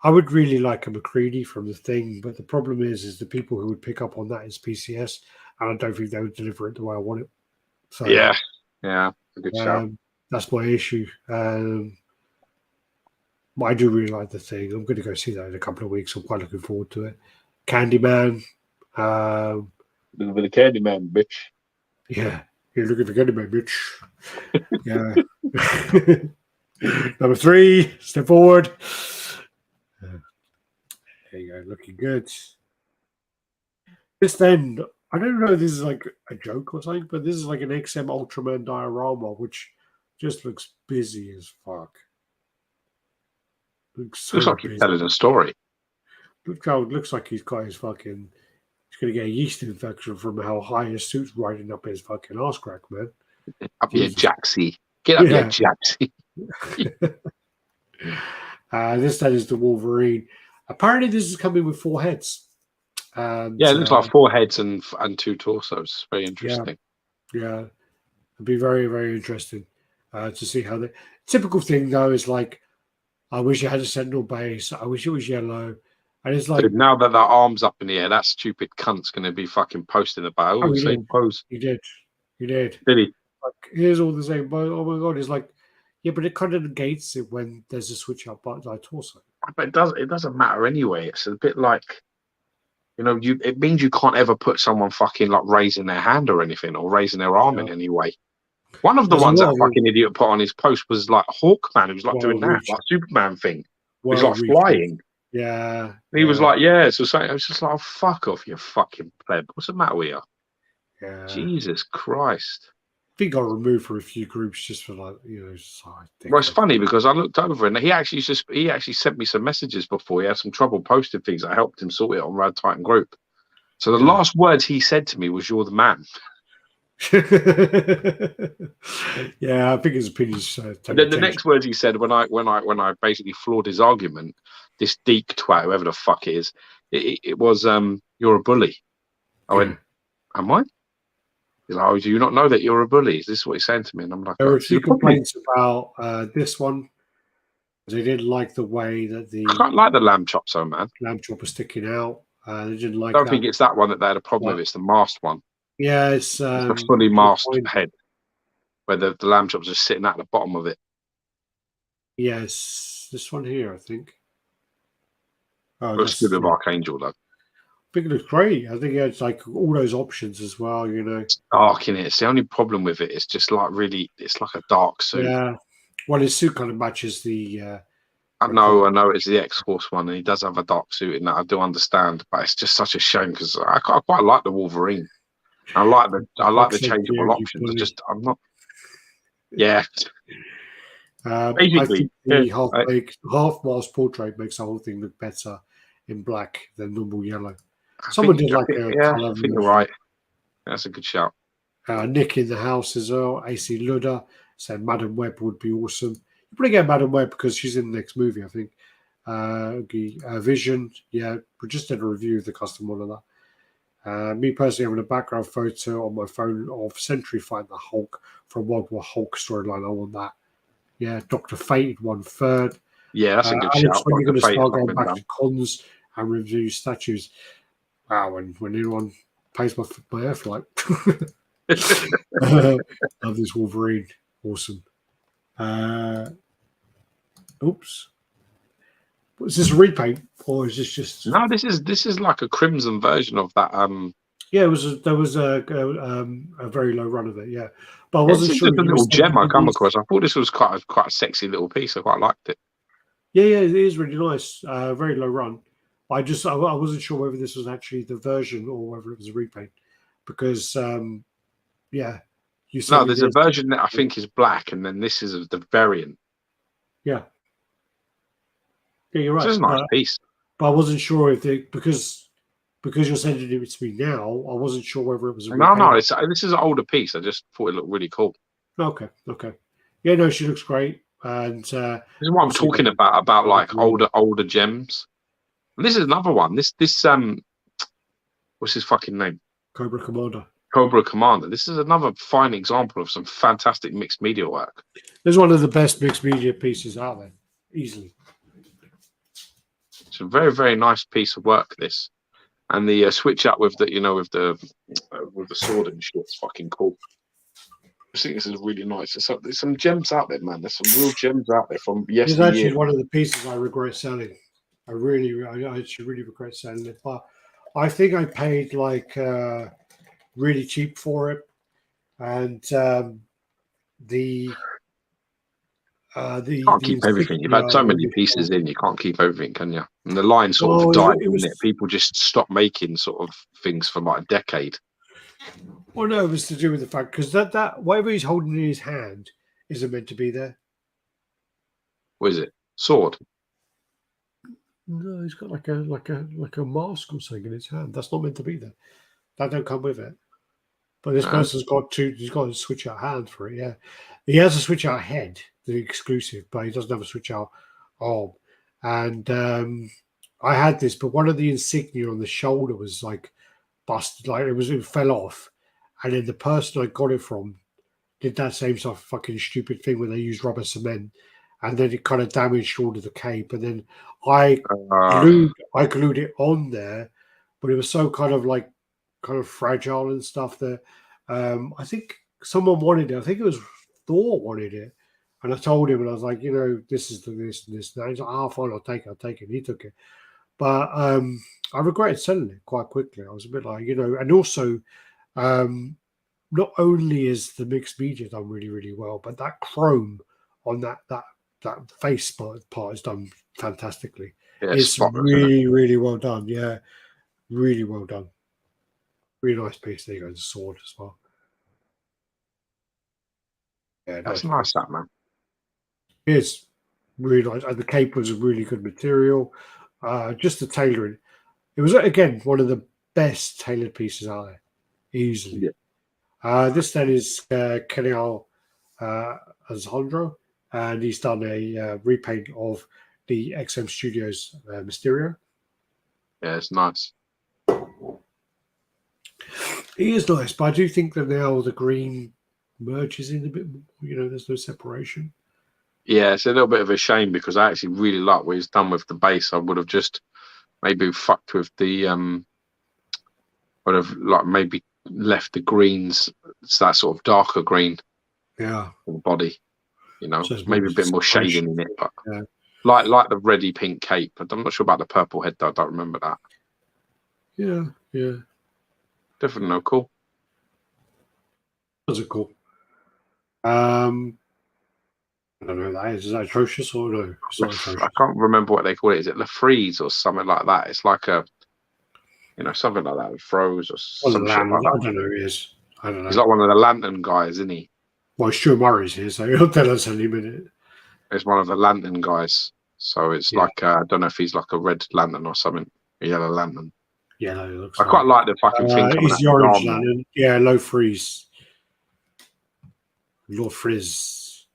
I would really like a McCready from the thing, but the problem is the people who would pick up on that is PCS, and I don't think they would deliver it the way I want it. So Yeah, a good shout. That's my issue. But I do really like the thing. I'm going to go see that in a couple of weeks. I'm quite looking forward to it. Candyman. Little bit of Candyman, bitch. Yeah, you're looking for Candyman, bitch. Yeah. Number 3, step forward. There you go, looking good. This then, I don't know if this is like a joke or something, but this is like an XM Ultraman diorama, which just looks busy as fuck. Looks Looks so like he's busy. telling a story. Looks like he's got his fucking. He's gonna get a yeast infection from how high his suit's riding up his fucking arse crack, man. Up your Jesus. Jaxie. Get up your Yeah. Jaxie. This then is the Wolverine. Apparently, this is coming with 4 heads. And, Yeah, it looks like 4 heads and 2 torsos. Very interesting. Yeah. It'd be very, very interesting to see how the typical thing though is like, I wish it had a sentinel base. I wish it was yellow. And it's like, Dude, now that that arm's up in the air, that stupid cunt's going to be fucking posting about. Oh, same pose. You did. Did he? Like, here's all the same pose. Oh my god! It's like, yeah, but it kind of negates it when there's a switch up by torso. But it doesn't matter anyway. It's a bit like, it means you can't ever put someone fucking like raising their hand or anything or raising their arm in any way. One of the ones that fucking idiot put on his post was like Hawkman. He was like doing that, like Superman thing. He was like flying. Yeah. He was like, yeah. So I was just like, oh, fuck off, you fucking pleb. What's the matter with you? Yeah. Jesus Christ. I think got removed from a few groups just for like, Well, it's funny because I looked over and he actually sent me some messages before. He had some trouble posting things. I helped him sort it on RaddTitan group. So the last words he said to me was, "You're the man." Yeah, I think his opinions. And then the next words he said when I basically floored his argument, this deek twat, whoever the fuck it is, it was "You're a bully." I went, "Am I?" He's like, "Oh, do you not know that you're a bully?" Is this what he's saying to me? And I'm like, there were a few complaints about this one. They didn't like the way that I can't like the lamb chop, so man. Lamb chop was sticking out. They didn't like. I don't think it's that one that they had a problem with. It's the masked one. Yeah, it's a fully masked head, where the lamb chops are sitting at the bottom of it. Yes, this one here, I think. Oh, looks good with Archangel though. I think it looks great. I think it's like all those options as well. It's dark in it. It's the only problem with it. It's just like it's like a dark suit. Yeah. Well, his suit kind of matches the. I know it's the X-Force one, and he does have a dark suit in that. I do understand, but it's just such a shame because I quite like the Wolverine. I like the changeable options. I'm not. Yeah. Basically, I think the half-mask portrait makes the whole thing look better in black than normal yellow. Someone did like a color. I think you're right. That's a good shout. Nick in the house as well. AC Luda said Madam Web would be awesome. You probably get Madam Web because she's in the next movie, I think. Vision, yeah, we just did a review of the custom one of that. Me personally having a background photo on my phone of Sentry fighting the Hulk from World War Hulk storyline. I want that. Yeah, Dr. Fate 1/3. Yeah, that's a good Alex, shout. when you're going to start going back to cons and review statues? Wow, when anyone pays my air flight. Love this Wolverine. Awesome. Oops. Was this a repaint or is this just? No, this is like a crimson version of that. Yeah, there was a very low run of it. Yeah, but I wasn't sure. It's a little gem I come across. I thought this was quite a sexy little piece. I quite liked it. Yeah, it is really nice. Very low run. I wasn't sure whether this was actually the version or whether it was a repaint, because You sent No, me there's a this. version that I think is black, and then this is the variant. Yeah. Yeah, you're This right. is a nice piece. But I wasn't sure if because you're sending it to me now, I wasn't sure whether it was a No, repayment. this is an older piece. I just thought it looked really cool. Okay. Yeah, no, she looks great. And This is what I'm obviously talking about like older gems. And this is another one. This what's his fucking name? Cobra Commander. Cobra Commander. This is another fine example of some fantastic mixed media work. This is one of the best mixed media pieces out there, easily. It's a very, very nice piece of work. This, and the switch up with the with the sword and shit. It's fucking cool. I think this is really nice. There's some gems out there, man. There's some real gems out there from It's yesteryear. actually one of the pieces I regret selling. I actually really regret selling it, but I think I paid like really cheap for it, and the You can't keep everything. You've had so many pieces in, you can't keep everything, can you? And the line sort of died, didn't it? People just stopped making sort of things for like a decade. Well, no, it was to do with the fact because that whatever he's holding in his hand isn't meant to be there. What is it? Sword? No, he's got like a mask or something in his hand. That's not meant to be there. That don't come with it. But this person's he's got a switch out hand for it. Yeah, he has a switch out head, the exclusive, but he doesn't have a switch out arm. And I had this, but one of the insignia on the shoulder was like busted, like it fell off. And then the person I got it from did that same sort of fucking stupid thing where they used rubber cement, and then it kind of damaged all of the cape. And then I glued it on there, but it was so kind of fragile and stuff that I think someone wanted it. I think it was Thor wanted it, and I told him, and I was like, this is this and this. And he's like, oh, fine, I'll take it. And he took it, but I regretted selling it quite quickly. I was a bit like, and also. Not only is the mixed media done really, really well, but that chrome on that face part is done fantastically. Yeah, it's really, really well done. Yeah, really well done. Really nice piece. There you go, the sword as well. Yeah, that's nice, that man. It is really nice. And the cape was a really good material. Just the tailoring. It was again one of the best tailored pieces out there, easily. Yeah. This then is Kenal Alejandro, and he's done a repaint of the XM Studios Mysterio. Yeah, it's nice. He is nice, but I do think that now the green merges in a bit more. There's no separation. Yeah, it's a little bit of a shame because I actually really like what he's done with the base. I would have just maybe fucked with the would have like maybe left the greens. It's that sort of darker green. Yeah. For the body, so maybe a bit more shading in it, but like the reddy pink cape. I'm not sure about the purple head though. I don't remember that. Yeah. Definitely no cool. Those are cool. I don't know what that is. Is that atrocious or no? It's not atrocious. I can't remember what they call it. Is it Lafreeze or something like that? It's like a, something like that. Froze or some shit like that. I don't know who he is. I don't know. He's like one of the Lantern guys, isn't he? Well, Stuart Murray's here, so he'll tell us any minute. It's one of the Lantern guys. So it's like, I don't know if he's like a red lantern or something. A yellow lantern. Yeah, no, it looks I quite like the fucking thing. He's the orange lantern. Yeah, low freeze. Lord Frizz.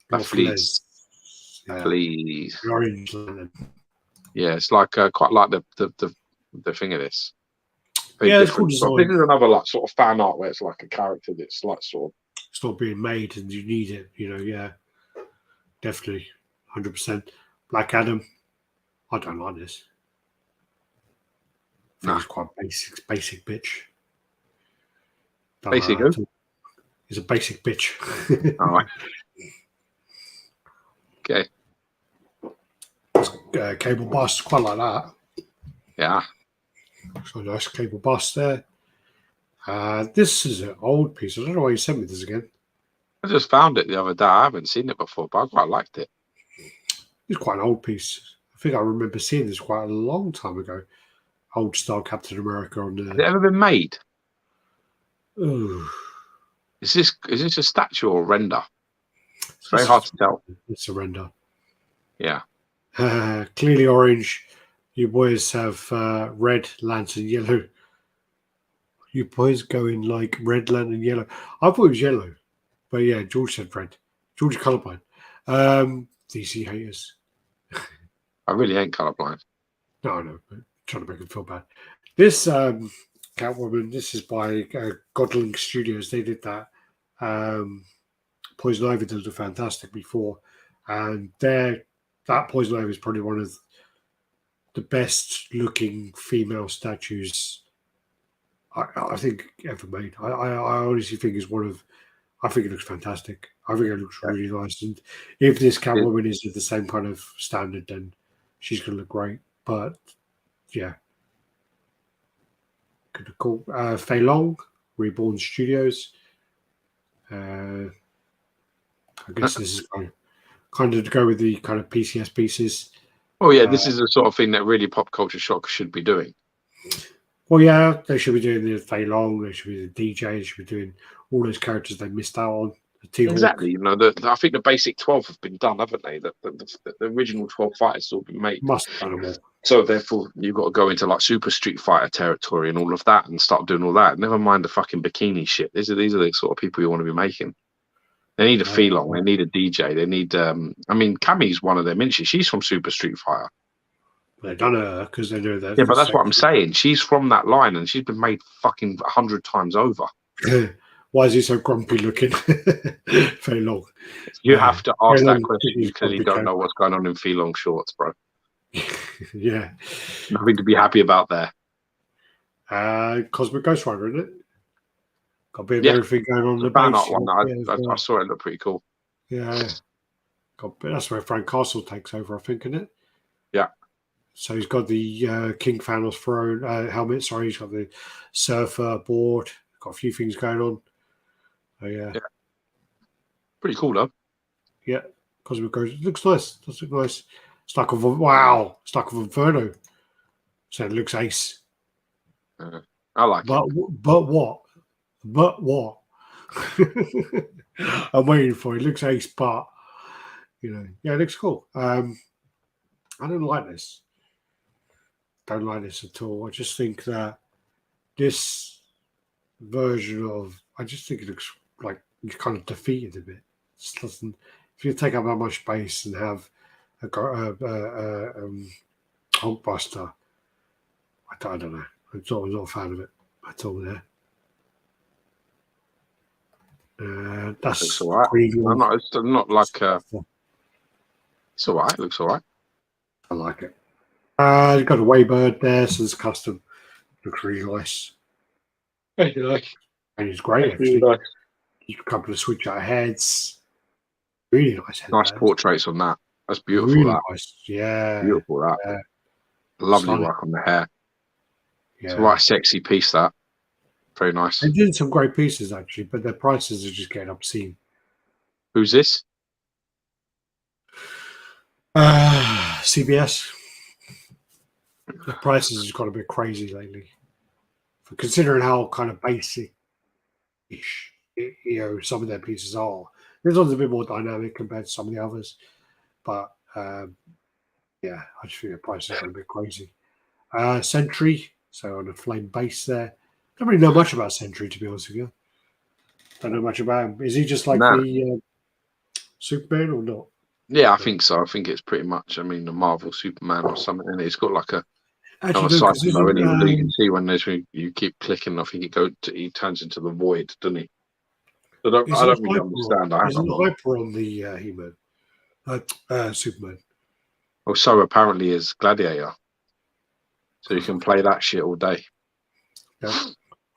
Please. Please. The orange lantern. Yeah, it's like quite like the thing of this. Yeah, it's cool design. This is another like sort of fan art where it's like a character that's like sort of. It's not being made and you need it, yeah. Definitely. 100%. Black Adam. I don't like this. I think it's quite basic bitch. Basic who? He's a basic bitch. All right. Okay. Cable bust, quite like that. Yeah. So nice cable bust there. This is an old piece. I don't know why you sent me this again. I just found it the other day. I haven't seen it before, but I quite liked it. It's quite an old piece. I think I remember seeing this quite a long time ago. Old style Captain America on the. Has it ever been made? Ooh. Is this a statue or a render? It's very hard to tell. It's a render. Yeah. Clearly orange. You boys have red, lantern, yellow. You boys going like red, lantern, yellow. I thought it was yellow, but yeah, George said red. George colorblind. DC haters. I really ain't colorblind. No, but trying to make him feel bad. This Catwoman, this is by Godling Studios. They did that. Poison Ivy did a fantastic before, and that Poison Ivy is probably one of the best looking female statues I think ever made. I honestly think it's one of. I think it looks fantastic. I think it looks really nice, and if this Catwoman is at the same kind of standard, then she's going to look great. But yeah, cool. Fei Long, Reborn Studios. I guess this is kind of to go with the kind of PCS pieces. Oh yeah, this is the sort of thing that really Pop Culture Shock should be doing. Well, yeah, they should be doing the Fei Long. They should be the DJ. They should be doing all those characters they missed out on. Exactly. You know, I think the basic 12 have been done, haven't they? The original 12 fighters have all been made. Must have done them all. So therefore, you've got to go into like Super Street Fighter territory and all of that, and start doing all that. Never mind the fucking bikini shit. These are the sort of people you want to be making. They need a Fei Long. They need a DJ. They need. I mean, Cammy's one of them, isn't she? She's from Super Street Fighter. They've done her because they know that. Yeah, but that's what I'm saying. She's from that line, and she's been made fucking 100 times over. Why is he so grumpy looking? Fei Long. You have to ask that question because you don't know what's going on in Fei Long shorts, bro. Yeah. Nothing to be happy about there. Cosmic Ghost Rider, isn't it? Got a bit of everything going on in the fan base. art one. I saw it look pretty cool. Yeah. That's where Frank Castle takes over, I think, isn't it? Yeah. So he's got the King Thanos throne helmet. Sorry, he's got the surfer board. Got a few things going on. Yeah. Pretty cool, though. Yeah. Cosmic Ghost. It looks nice. Does look nice. Stuck with Inferno. So it looks ace. I like it. But what? I'm waiting for it. It looks ace, but yeah, it looks cool. I don't like this. Don't like this at all. I just think that this version of, I just think it looks like it's kind of defeated a bit. It just doesn't. If you take up that much space and have a Hulkbuster, I don't know. I'm not a fan of it at all. There. That's all right. It's not like. It's all right. It looks all right. I like it. You've got a Waybird there, so it's custom. Looks really nice. Thank you, like. And it's great, actually. Nice. You can couple of switch out heads. Really nice head. Nice portraits on that. That's beautiful. Really that. Nice. Yeah. Beautiful that. Yeah. Lovely work on the hair. Yeah. It's a right sexy piece, that. Very nice. They did some great pieces, actually, but their prices are just getting obscene. Who's this? CBS. The prices have got a bit crazy lately. For considering how kind of basic-ish, some of their pieces are. This one's a bit more dynamic compared to some of the others. But, I just think the prices are a bit crazy. Sentry, so on a flame base there. Don't really know much about Sentry, to be honest with you. Don't know much about him. Is he just like the Superman or not? Yeah, I think so. I think it's pretty much, the Marvel Superman or something. And it's got like a Actually, you can see when you keep clicking, I think he turns into the void, doesn't he? I don't really understand. There's an hyper on the He-Man, Superman. Well, so apparently is Gladiator. So you can play that shit all day. Yeah.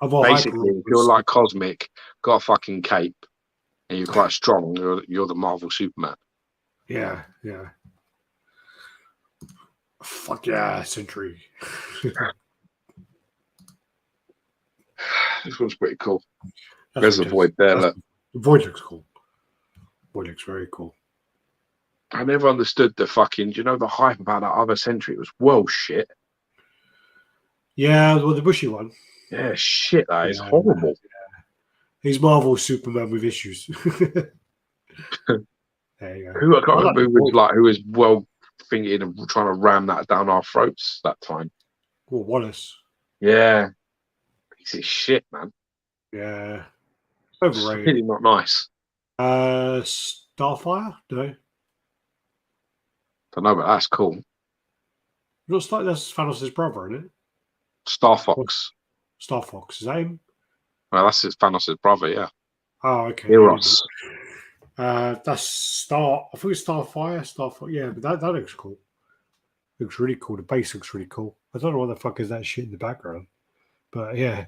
Basically, if you're like Cosmic, got a fucking cape, and you're quite strong, you're the Marvel Superman. Yeah. Fuck yeah, Sentry. This one's pretty cool. There's a void there. Look. The void looks cool. Void looks very cool. I never understood the hype about that other Sentry. It was well shit. Yeah, well, the bushy one. Yeah, shit, that is horrible. He's Marvel Superman with issues. There you go. Who I can't I like remember the who was voice. like who was well thinking of trying to ram that down our throats that time. Well, Wallace. Yeah, piece of shit, man. Yeah. It's Overrated. really not nice. Starfire? No. Don't know, but that's cool. Not Star, that's Thanos' brother, isn't it? Star Or Fox. Star Fox. Is that him? Well, that's his Thanos' brother. Yeah, Oh, okay. I didn't know. Eros. That's Star. I think it's Starfire. Starfire. Yeah, but that looks cool. Looks really cool. The base looks really cool. I don't know what the fuck is that shit in the background, but yeah,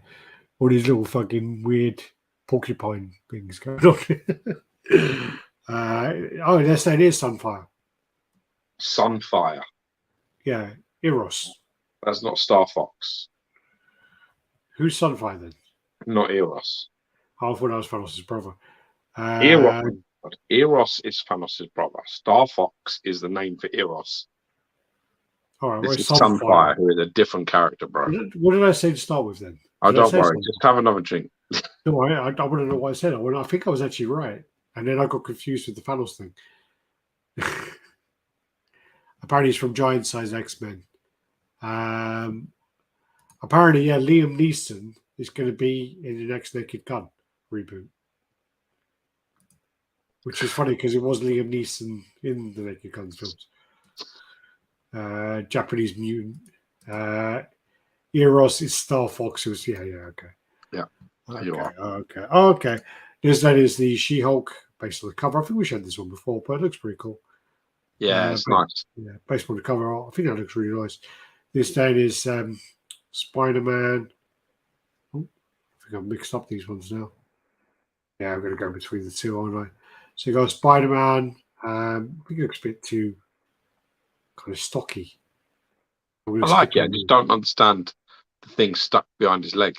all these little fucking weird porcupine things going on. Oh, they're saying it is Sunfire. Sunfire. Yeah, Eros. That's not Star Fox. Who's Sunfire then? Not Eros. Oh, I thought that was Thanos' brother. Eros. Eros is Thanos' brother. Star Fox is the name for Eros. All right, This well, is Sunfire. Sunfire, who is a different character, bro. What did I say to start with then? Oh, Did I don't say worry. something? Just have another drink. No, I want to know what I said. I think I was actually right. And then I got confused with the Thanos thing. Apparently, it's from Giant Size X-Men. Apparently, yeah, Liam Neeson is going to be in the next Naked Gun reboot. Which is funny because it was Liam Neeson in the Naked Gun films. Japanese mutant. Eros is Star Fox. Okay. Yeah. Okay. That is the She-Hulk based on the cover. I think we showed this one before, but it looks pretty cool. Yeah, it's nice. Yeah, based on the cover art. I think that looks really nice. This then is Spider-Man. Oh, I think I've mixed up these ones now. Yeah, I'm going to go between the two, aren't I? So you got Spider-Man. I think it looks a bit too kind of stocky. I like it. I just don't understand the thing stuck behind his leg.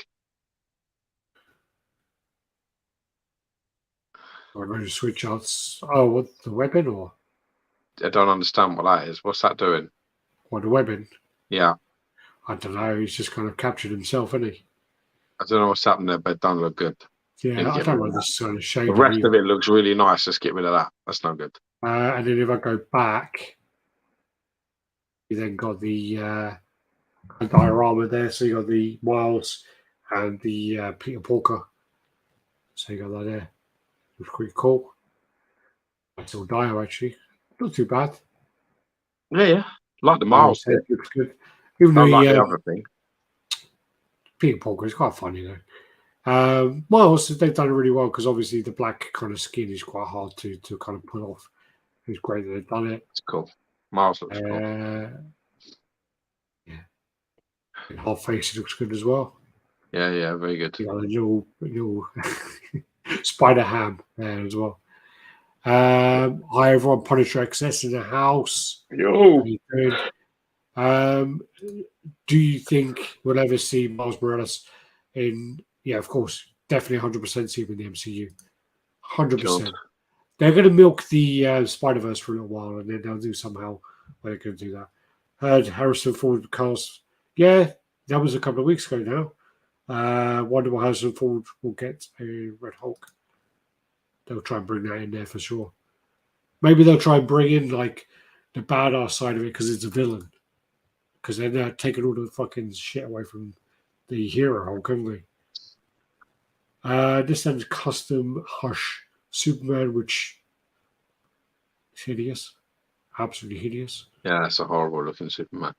I'm going to switch out. Oh, what, the weapon or? I don't understand what that is. What's that doing? What, the weapon? Yeah. I don't know. He's just kind of captured himself, isn't he? I don't know what's happening there, but it doesn't look good. Yeah, I don't know this sort of shade. The rest of it looks really nice. Let's get rid of that. That's no good. And then if I go back, you then got the diorama there. So you got the Miles and the Peter Parker. So you got that there. Looks pretty cool. That's all Dio actually. Not too bad. Yeah. Like the Miles. Looks good. Even though though the other thing. Peter Parker is quite funny though. Miles, they've done it really well because obviously the black kind of skin is quite hard to kind of pull off. It's great that they've done it. It's cool. Miles looks cool. Yeah. Half face looks good as well. Yeah, very good. You got a little Spider Ham there as well. Hi everyone, Punisher XS in the house. Yo. Do you think we'll ever see Miles Morales in? Yeah, of course, definitely 100% see him in the MCU. 100%. They're going to milk the Spider Verse for a little while, and then they'll do somehow where they're going to do that. Heard Harrison Ford cast. Yeah, that was a couple of weeks ago now. Wonder what Harrison Ford will get a Red Hulk. They'll try and bring that in there for sure. Maybe they'll try and bring in like the badass side of it because it's a villain. Because they're taking all the fucking shit away from the hero Hulk, haven't they? This one's custom Hush Superman, which is hideous. Absolutely hideous. Yeah, that's a horrible looking Superman.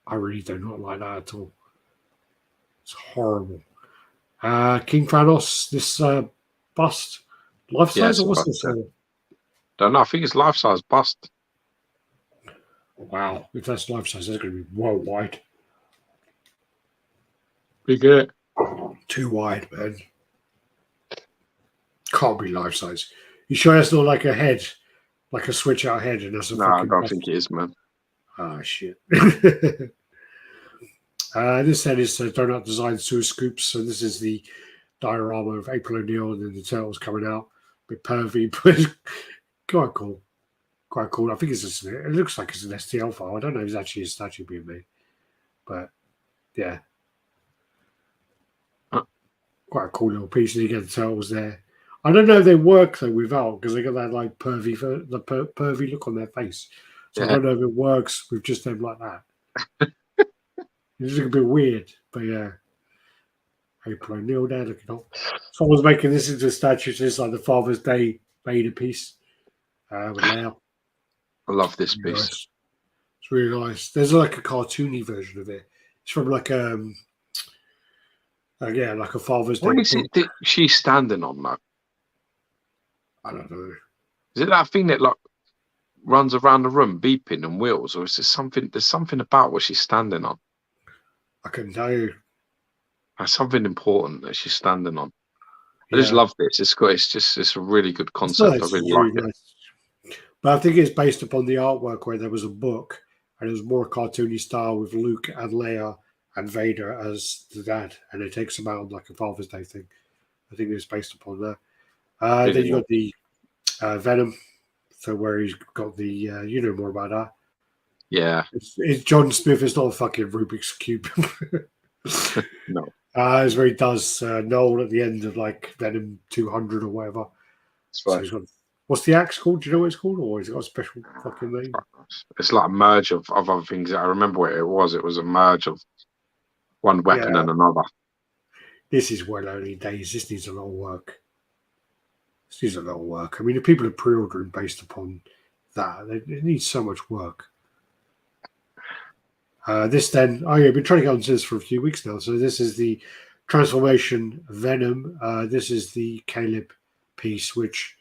I really do not like that at all. It's horrible. King Thanos, this bust. Life size or what's this? Don't know. I think it's life size bust. Wow. If that's life size, that's going to be worldwide. Big. Too wide, man. Can't be life size. You sure that's not like a head? Like a switch out head? And that's a no, I don't think it is, man. Ah, shit. This head is Donut Design Sewer Scoops. So this is the diorama of April O'Neil and then the Turtles coming out. A bit pervy, but it's quite cool. Quite cool. I think it looks like it's an STL file. I don't know if it's actually a statue being made. But, yeah. quite a cool little piece. And you get the turtles there. I don't know if they work though without, because they got that like pervy look on their face. So I Yeah. don't know if it works with just them like that. It's a bit weird, but yeah. April O'Neil there looking on. Someone's making this into a statue. So it's like the Father's Day Vader piece with Leia. I love this Really piece. nice. It's really nice. There's like a cartoony version of it. It's from like yeah, like a Father's Day. What is it that she's standing on, though? I don't know. Is it that thing that like runs around the room beeping and wheels, or is there something? There's something about what she's standing on. I couldn't tell you. There's something important that she's standing on. I Yeah. just love this. It's a really good concept. I really like it. Nice. But I think it's based upon the artwork where there was a book and it was more cartoony style with Luke and Leia and Vader as the dad, and it takes them out on like a Father's Day thing. I think it's based upon that. Then you got the Venom, so where he's got the you know more about that. Yeah. It's John Smith. It's not a fucking Rubik's Cube. No. It's where he does Noel at the end of like Venom 200 or whatever. So he's got, what's the axe called? Do you know what it's called? Or has it got a special fucking name? It's like a merge of other things. I remember what it was. It was a merge of one weapon and another. This is well early days. This needs a lot of work. I mean, the people are pre-ordering based upon that. It needs so much work. This then, I've been trying to get onto this for a few weeks now. So this is the Transformation Venom. This is the Caleb piece, which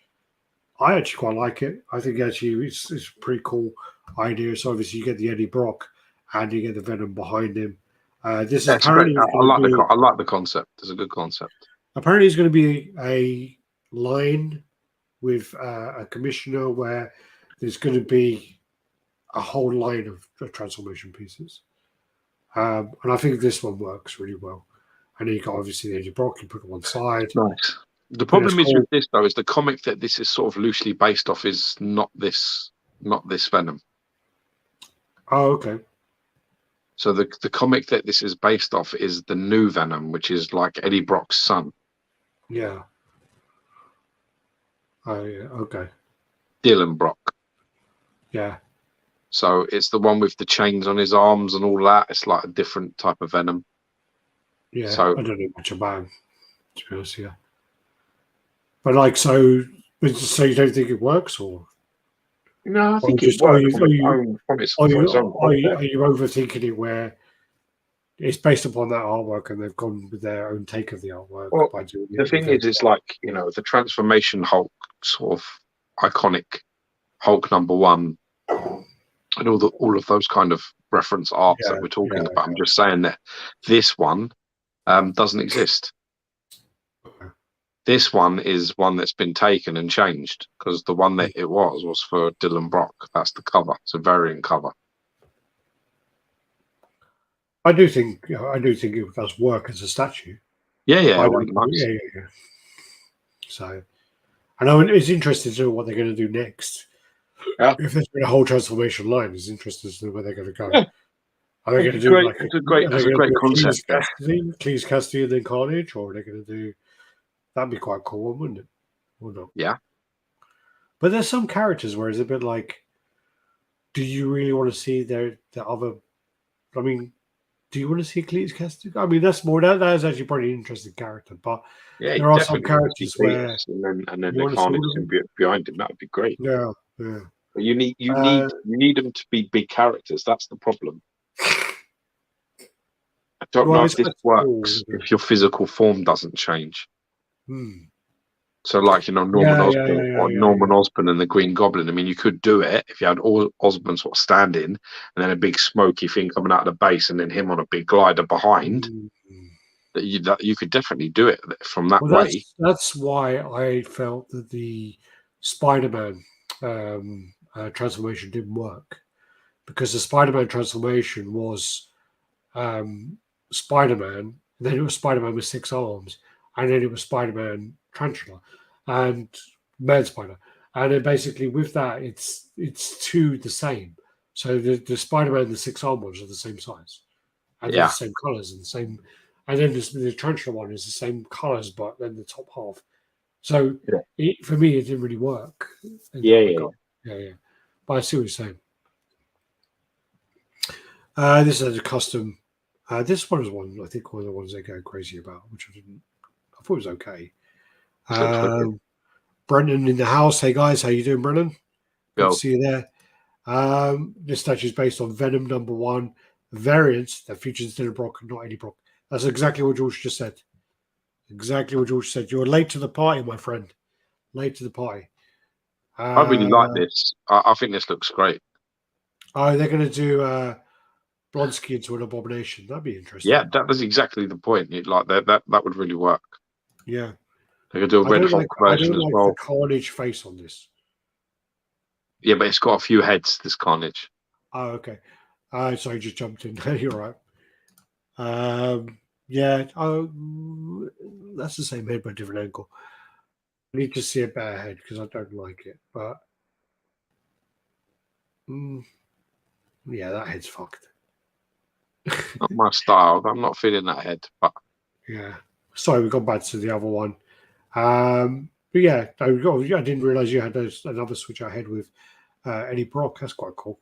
I actually quite like it. I think actually it's a pretty cool idea. So obviously you get the Eddie Brock and you get the Venom behind him. This is apparently I like the concept. It's a good concept. Apparently it's going to be a line with a commissioner where there's going to be a whole line of transformation pieces. And I think this one works really well. And then you got obviously the Eddie Brock, you put it on one side. Nice. The problem is with this though, is the comic that this is sort of loosely based off is not this Venom. Oh, okay. So the comic that this is based off is the new Venom, which is like Eddie Brock's son. Yeah. Oh, yeah. Okay. Dylan Brock. Yeah. So it's the one with the chains on his arms and all that. It's like a different type of Venom. Yeah. So I don't know much about him, to be honest. Yeah. But like, so you don't think it works, or? No, I think it works. Are you overthinking it where it's based upon that artwork and they've gone with their own take of the artwork? Well, the thing is, it's like, you know, the Transformation Hulk, sort of iconic Hulk #1, and all of those kind of reference arts that we're talking about. I'm just saying that this one doesn't exist. This one is one that's been taken and changed, because the one that it was for Dylan Brock. That's the cover. It's a variant cover. I do think it does work as a statue. Yeah. So, I know it's interesting to know what they're going to do next. Yeah. If there's been a whole transformation line, it's interesting to know where they're going to go. Yeah. Are they going to do it's a great concept. Cleese Cassidy and then Carnage, or are they going to do? That'd be quite cool, wouldn't it? Or not? Yeah. But there's some characters where it's a bit like, do you really want to see the other? I mean, do you want to see Cleese Cassidy? I mean, that's is actually probably an interesting character, but there are some characters where and then the Carnage behind him. That would be great. Yeah. But you need them to be big characters. That's the problem. I don't know if this works if your physical form doesn't change. So, like, you know, Norman Osborn and the Green Goblin. I mean, you could do it if you had Osborn sort of standing and then a big smoky thing coming out of the base, and then him on a big glider behind. That you could definitely do it from that way. That's why I felt that the Spider-Man transformation didn't work, because the Spider-Man transformation was Spider-Man, then it was Spider-Man with 6 arms, and then it was Spider-Man Tarantula and Man Spider, and then basically with that it's two the same. So the Spider-Man and the 6 arm ones are the same size and the same colors and the same and then the tarantula one is the same colours, but then the top half. So for me, it didn't really work. Yeah. But I see what you're saying. This is a custom. This one is one I think one of the ones they go crazy about, which I didn't. I thought it was okay. Brendan in the house. Hey guys, how you doing, Brendan? Good to see you there. This statue is based on Venom #1 variant that features Dylan Brock and not Eddie Brock. That's exactly what George just said. Exactly what George said. You're late to the party, my friend. Late to the party. I really like this. I think this looks great. Oh, they're going to do Blonsky into an abomination. That'd be interesting. Yeah, that was exactly the point. Like that would really work. Yeah. They could do a Red Hulk version as well. The Carnage face on this. Yeah, but it's got a few heads, this Carnage. Oh, okay. Sorry, just jumped in. You're right. Yeah. Oh, that's the same head, but different angle. I need to see a better head because I don't like it. But yeah, that head's fucked. Not my style. I'm not feeling that head. But yeah. Sorry, we got back to the other one. But yeah, I didn't realize you had another switch ahead with Eddie Brock. That's quite cool.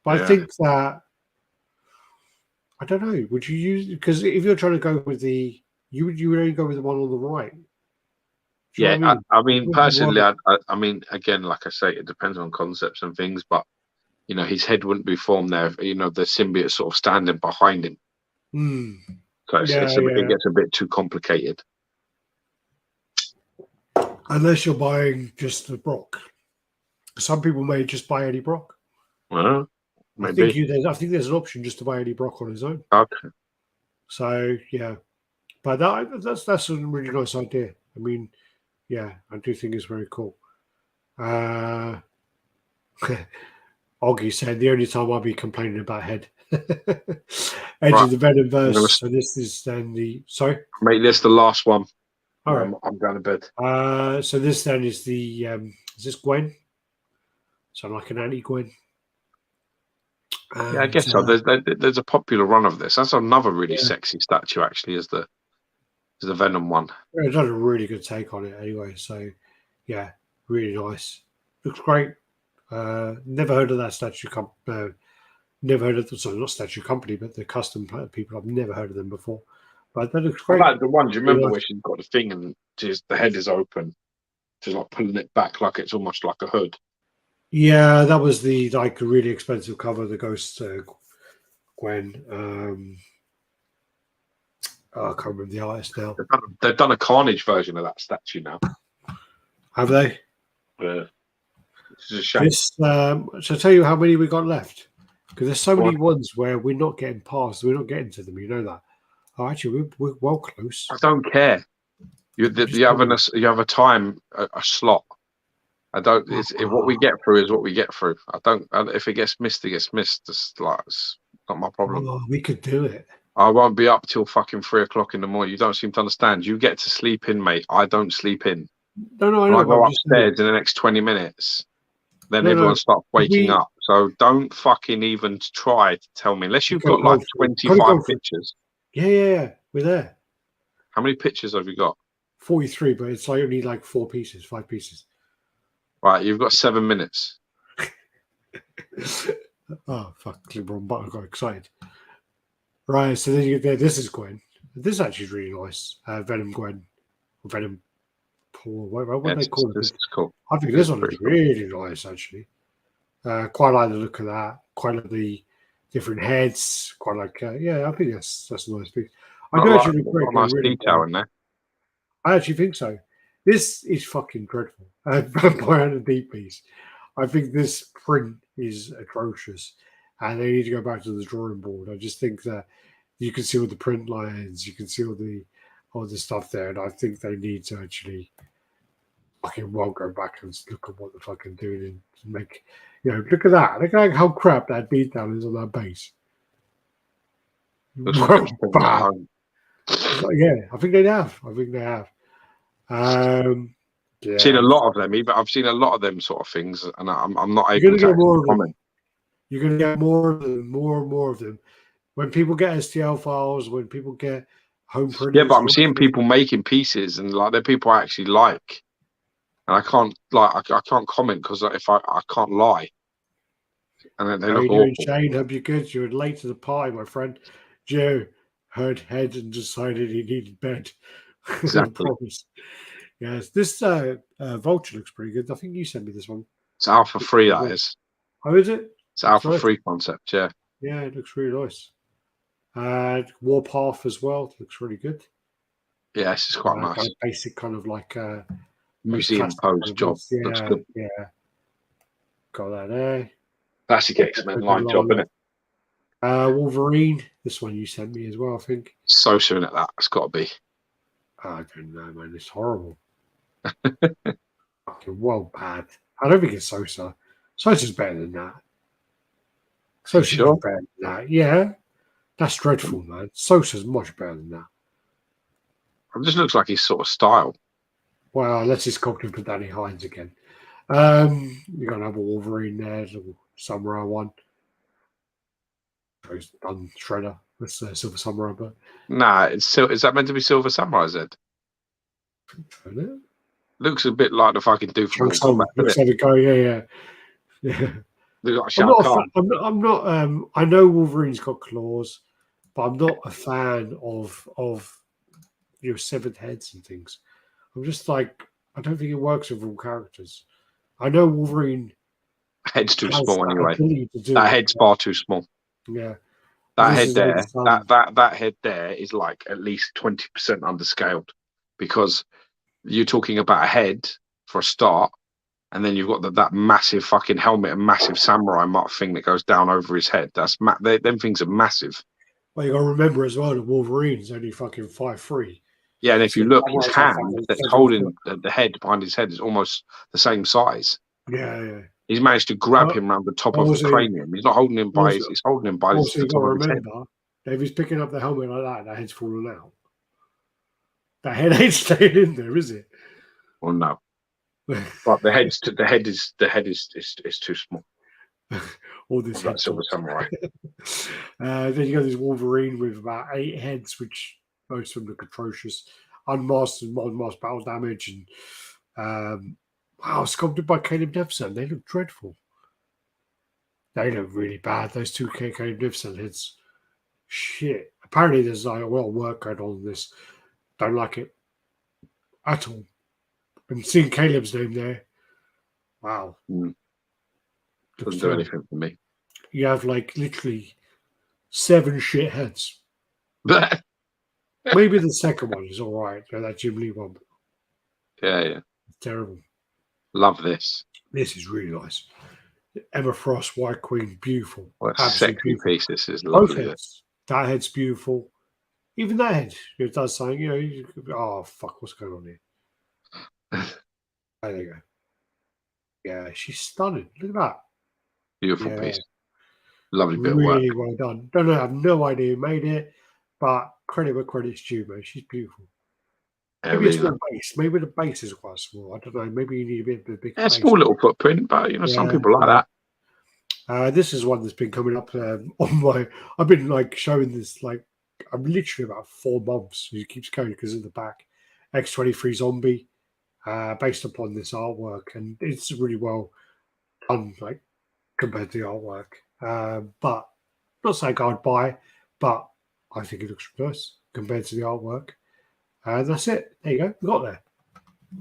But I think that I don't know. Would you use because if you're trying to go with you would only go with the one on the right. Yeah, I mean personally, I mean again, like I say, it depends on concepts and things. But you know, his head wouldn't be formed there. You know, the symbiote sort of standing behind him. So it gets a bit too complicated. Unless you're buying just the Brock. Some people may just buy Eddie Brock. Well, maybe. I think there's an option just to buy Eddie Brock on his own. Okay. So yeah, but that's a really nice idea. I mean, yeah, I do think it's very cool. Oggy said the only time I'll be complaining about head. Edge of the Venomverse. So this is then sorry. Make this the last one. All right. I'm going to bed. So this then is the is this Gwen? So like an anti-Gwen. Yeah, I guess so. There's a popular run of this. That's another really sexy statue, actually, is the Venom one. Yeah, it's done a really good take on it anyway. So yeah, really nice. Looks great. Never heard of that statue company. Never heard of not statue company, but the custom people. I've never heard of them before. But that looks great. Like the one, do you remember where she's got the thing and the head is open? She's like pulling it back like it's almost like a hood. Yeah, that was the really expensive cover, the Ghost Gwen. I can't remember the artist now. They've done a Carnage version of that statue now. Have they? Yeah. This is a shame. So I'll tell you how many we got left. Because there's so many ones where we're not getting past. We're not getting to them. You know that. Oh, actually, we're well close. I don't care. You have a time, a slot. I don't. What we get through is what we get through. I don't. If it git's missed. It's it's not my problem. Oh, we could do it. I won't be up till fucking 3 o'clock in the morning. You don't seem to understand. You get to sleep in, mate. I don't sleep in. No, I know. I go upstairs in the next 20 minutes. Then everyone starts waking up. So don't fucking even try to tell me unless you've got like 25 pictures. Yeah. We're there. How many pictures have you got? 43, but it's only like 5 pieces. Right, you've got 7 minutes. Oh, fuck. Click wrong button. I got excited. Right, so then you get there. This is Gwen. This actually is really nice. Venom Gwen. Or Venom Paul. What do they call it? This is cool. I think this one is really nice, actually. Quite like the look of that. Quite like the different heads. Quite like, I think that's a nice piece. I do actually agree. Nice detail in there. I actually think so. This is fucking dreadful. Vampire and a deep piece. I think this print is atrocious, and they need to go back to the drawing board. I just think that you can see all the print lines, you can see all the stuff there, and I think they need to actually fucking go back and look at what they're fucking doing and make, look at that. Look at how crap that beatdown is on that base. Bad. Yeah, I think they have. I've seen a lot of them, but I've seen a lot of them sort of things, and I'm not able to comment. You're going to get more of them, more and more of them. When people get STL files, when people get home printed. Yeah, but I'm seeing people making pieces, and like they're people I actually like, and I can't I can't comment because if I can't lie, and they How look you doing, awful. Shane? Hope you're good. You're late to the party, my friend. Joe heard head and decided he needed bed. Exactly. Promise. Yes, this vulture looks pretty good. I think you sent me this one. It's Alpha 3, that is. Oh, is it? It's Looks Alpha nice. 3 concept, yeah. Yeah, it looks really nice. Warpath as well. It looks really good. Yeah, this is quite nice. Kind of basic, kind of like Museum pose job. Looks Yeah, good. yeah. Got that there. Classic X-Men line job, isn't it? Wolverine. This one you sent me as well, I think. So soon at that. It's got to be. I don't know, man. It's horrible. Fucking well bad. I don't think it's Sosa. Sosa's better than that. Sosa's sure? better than that. Yeah. That's dreadful, man. Sosa's much better than that. It just looks like his sort of style. Well, let's just copy for Danny Hines again. You're going to have a Wolverine there, little Samurai one. He's done Shredder with Silver Samurai, but. Nah, is that meant to be Silver Samurai, Zed? Looks a bit like the fucking dude from Mortal Kombat. Looks like a guy, yeah. Like I'm not. I know Wolverine's got claws, but I'm not a fan of severed heads and things. I'm just like, I don't think it works with all characters. I know Wolverine. Head's too small anyway. That head's far too small. Yeah. That head there, that head there is like at least 20% underscaled, because you're talking about a head for a start, and then you've got that massive fucking helmet and massive samurai mark thing that goes down over his head. Them things are massive. Well, you got to remember as well that Wolverine's only fucking 5'3". Yeah, and if you look, his hand that's holding the head behind his head is almost the same size. Yeah. He's managed to grab him around the top of the cranium. He's not holding him by his. He's holding him by the top of his head. If he's picking up the helmet like that head's falling out. That head ain't staying in there, is it? Well, no. But the head is too small. All this head Silver Samurai. Then you got this Wolverine with about 8 heads, which most of them look atrocious. Unmasked and unmasked battle damage, and sculpted by Caleb Neveson. They look dreadful. They look really bad. Those two Caleb Neveson heads. Shit. Apparently, there's like a lot of work going on this. Don't like it at all. And seeing Caleb's name there, wow. Doesn't do anything for me. You have like literally 7 shit heads. Maybe the second one is all right. That Jim Lee one. Yeah. It's terrible. Love this. This is really nice. Emma Frost, White Queen, beautiful. What a sexy piece this is. Lovely. That head's beautiful. Even that head, it does something. Oh fuck, what's going on here? There you go. Yeah, she's stunning. Look at that. Beautiful piece. Lovely bit of work. Really well done. I have no idea who made it, but credit where credit's due, man. She's beautiful. Maybe it's the base. Maybe the base is quite small. I don't know. Maybe you need a bit of a big. Yeah, small little footprint, but some people like that. This is one that's been coming up on my. I've been like showing this like I'm literally about 4 months. It keeps going because in the back, X-23 Zombie, based upon this artwork, and it's really well done, like compared to the artwork. But not saying I'd buy, but I think it looks nice compared to the artwork. And that's it. There you go. We got there.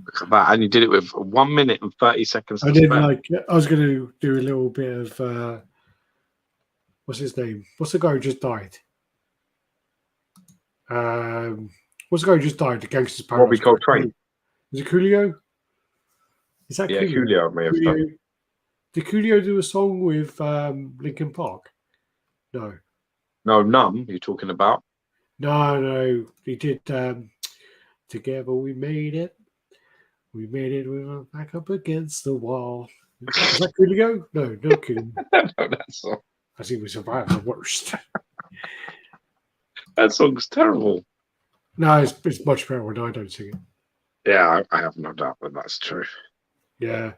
Look at that. And you did it with 1 minute and 30 seconds. I did I was going to do a little bit of what's his name? What's the guy who just died? What's the guy who just died? The Gangster's Paradise. Robbie Coltrane. Is it Coolio? Is that Coolio may have done. Did Coolio do a song with Linkin Park? No. No, Numb. You're talking about? No. He did. Together we made it. We made it. We were back up against the wall. Is that Coolio? No Coolio. No, that song. I think we survived the worst. That song's terrible. No, it's much better when I don't sing it. Yeah, I have no doubt that that's true. Yeah.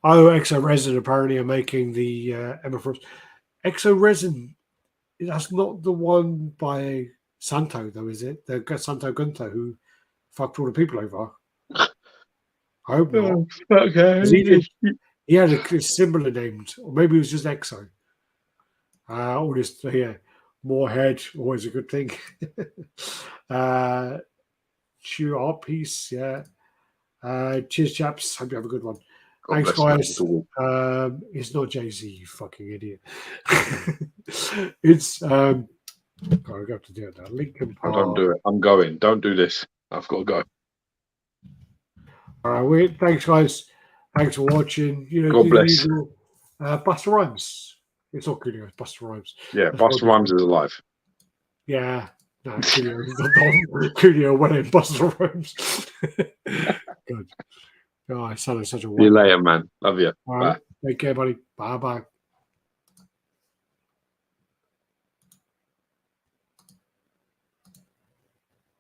Oh, Exo Resin apparently are making the Emma Frost. Exo Resin, that's not the one by Santo, though, is it? The Santo Gunther who fucked all the people over. I hope not. Okay. He had a similar named, or maybe it was just Exo. All this, more head, always a good thing. Chew our piece, yeah. Cheers, chaps. Hope you have a good one. God Thanks, bless guys. you. It's not Jay-Z, you fucking idiot. It's God, I got to do it now. Lincoln I Park. don't do it. I'm going. Don't do this. I've got to go. All right, thanks, guys. Thanks for watching. You know, God do bless. the usual. Busta Rhymes. It's not Coolio, it's Busta Rhymes. Yeah, That's Busta what Rhymes is alive. Yeah. No, Coolio is not done. Coolio went in Busta Rhymes. Good. Oh, I sounded such a See you white. later, man. Love you. All Bye. right. Take care, buddy. Bye bye.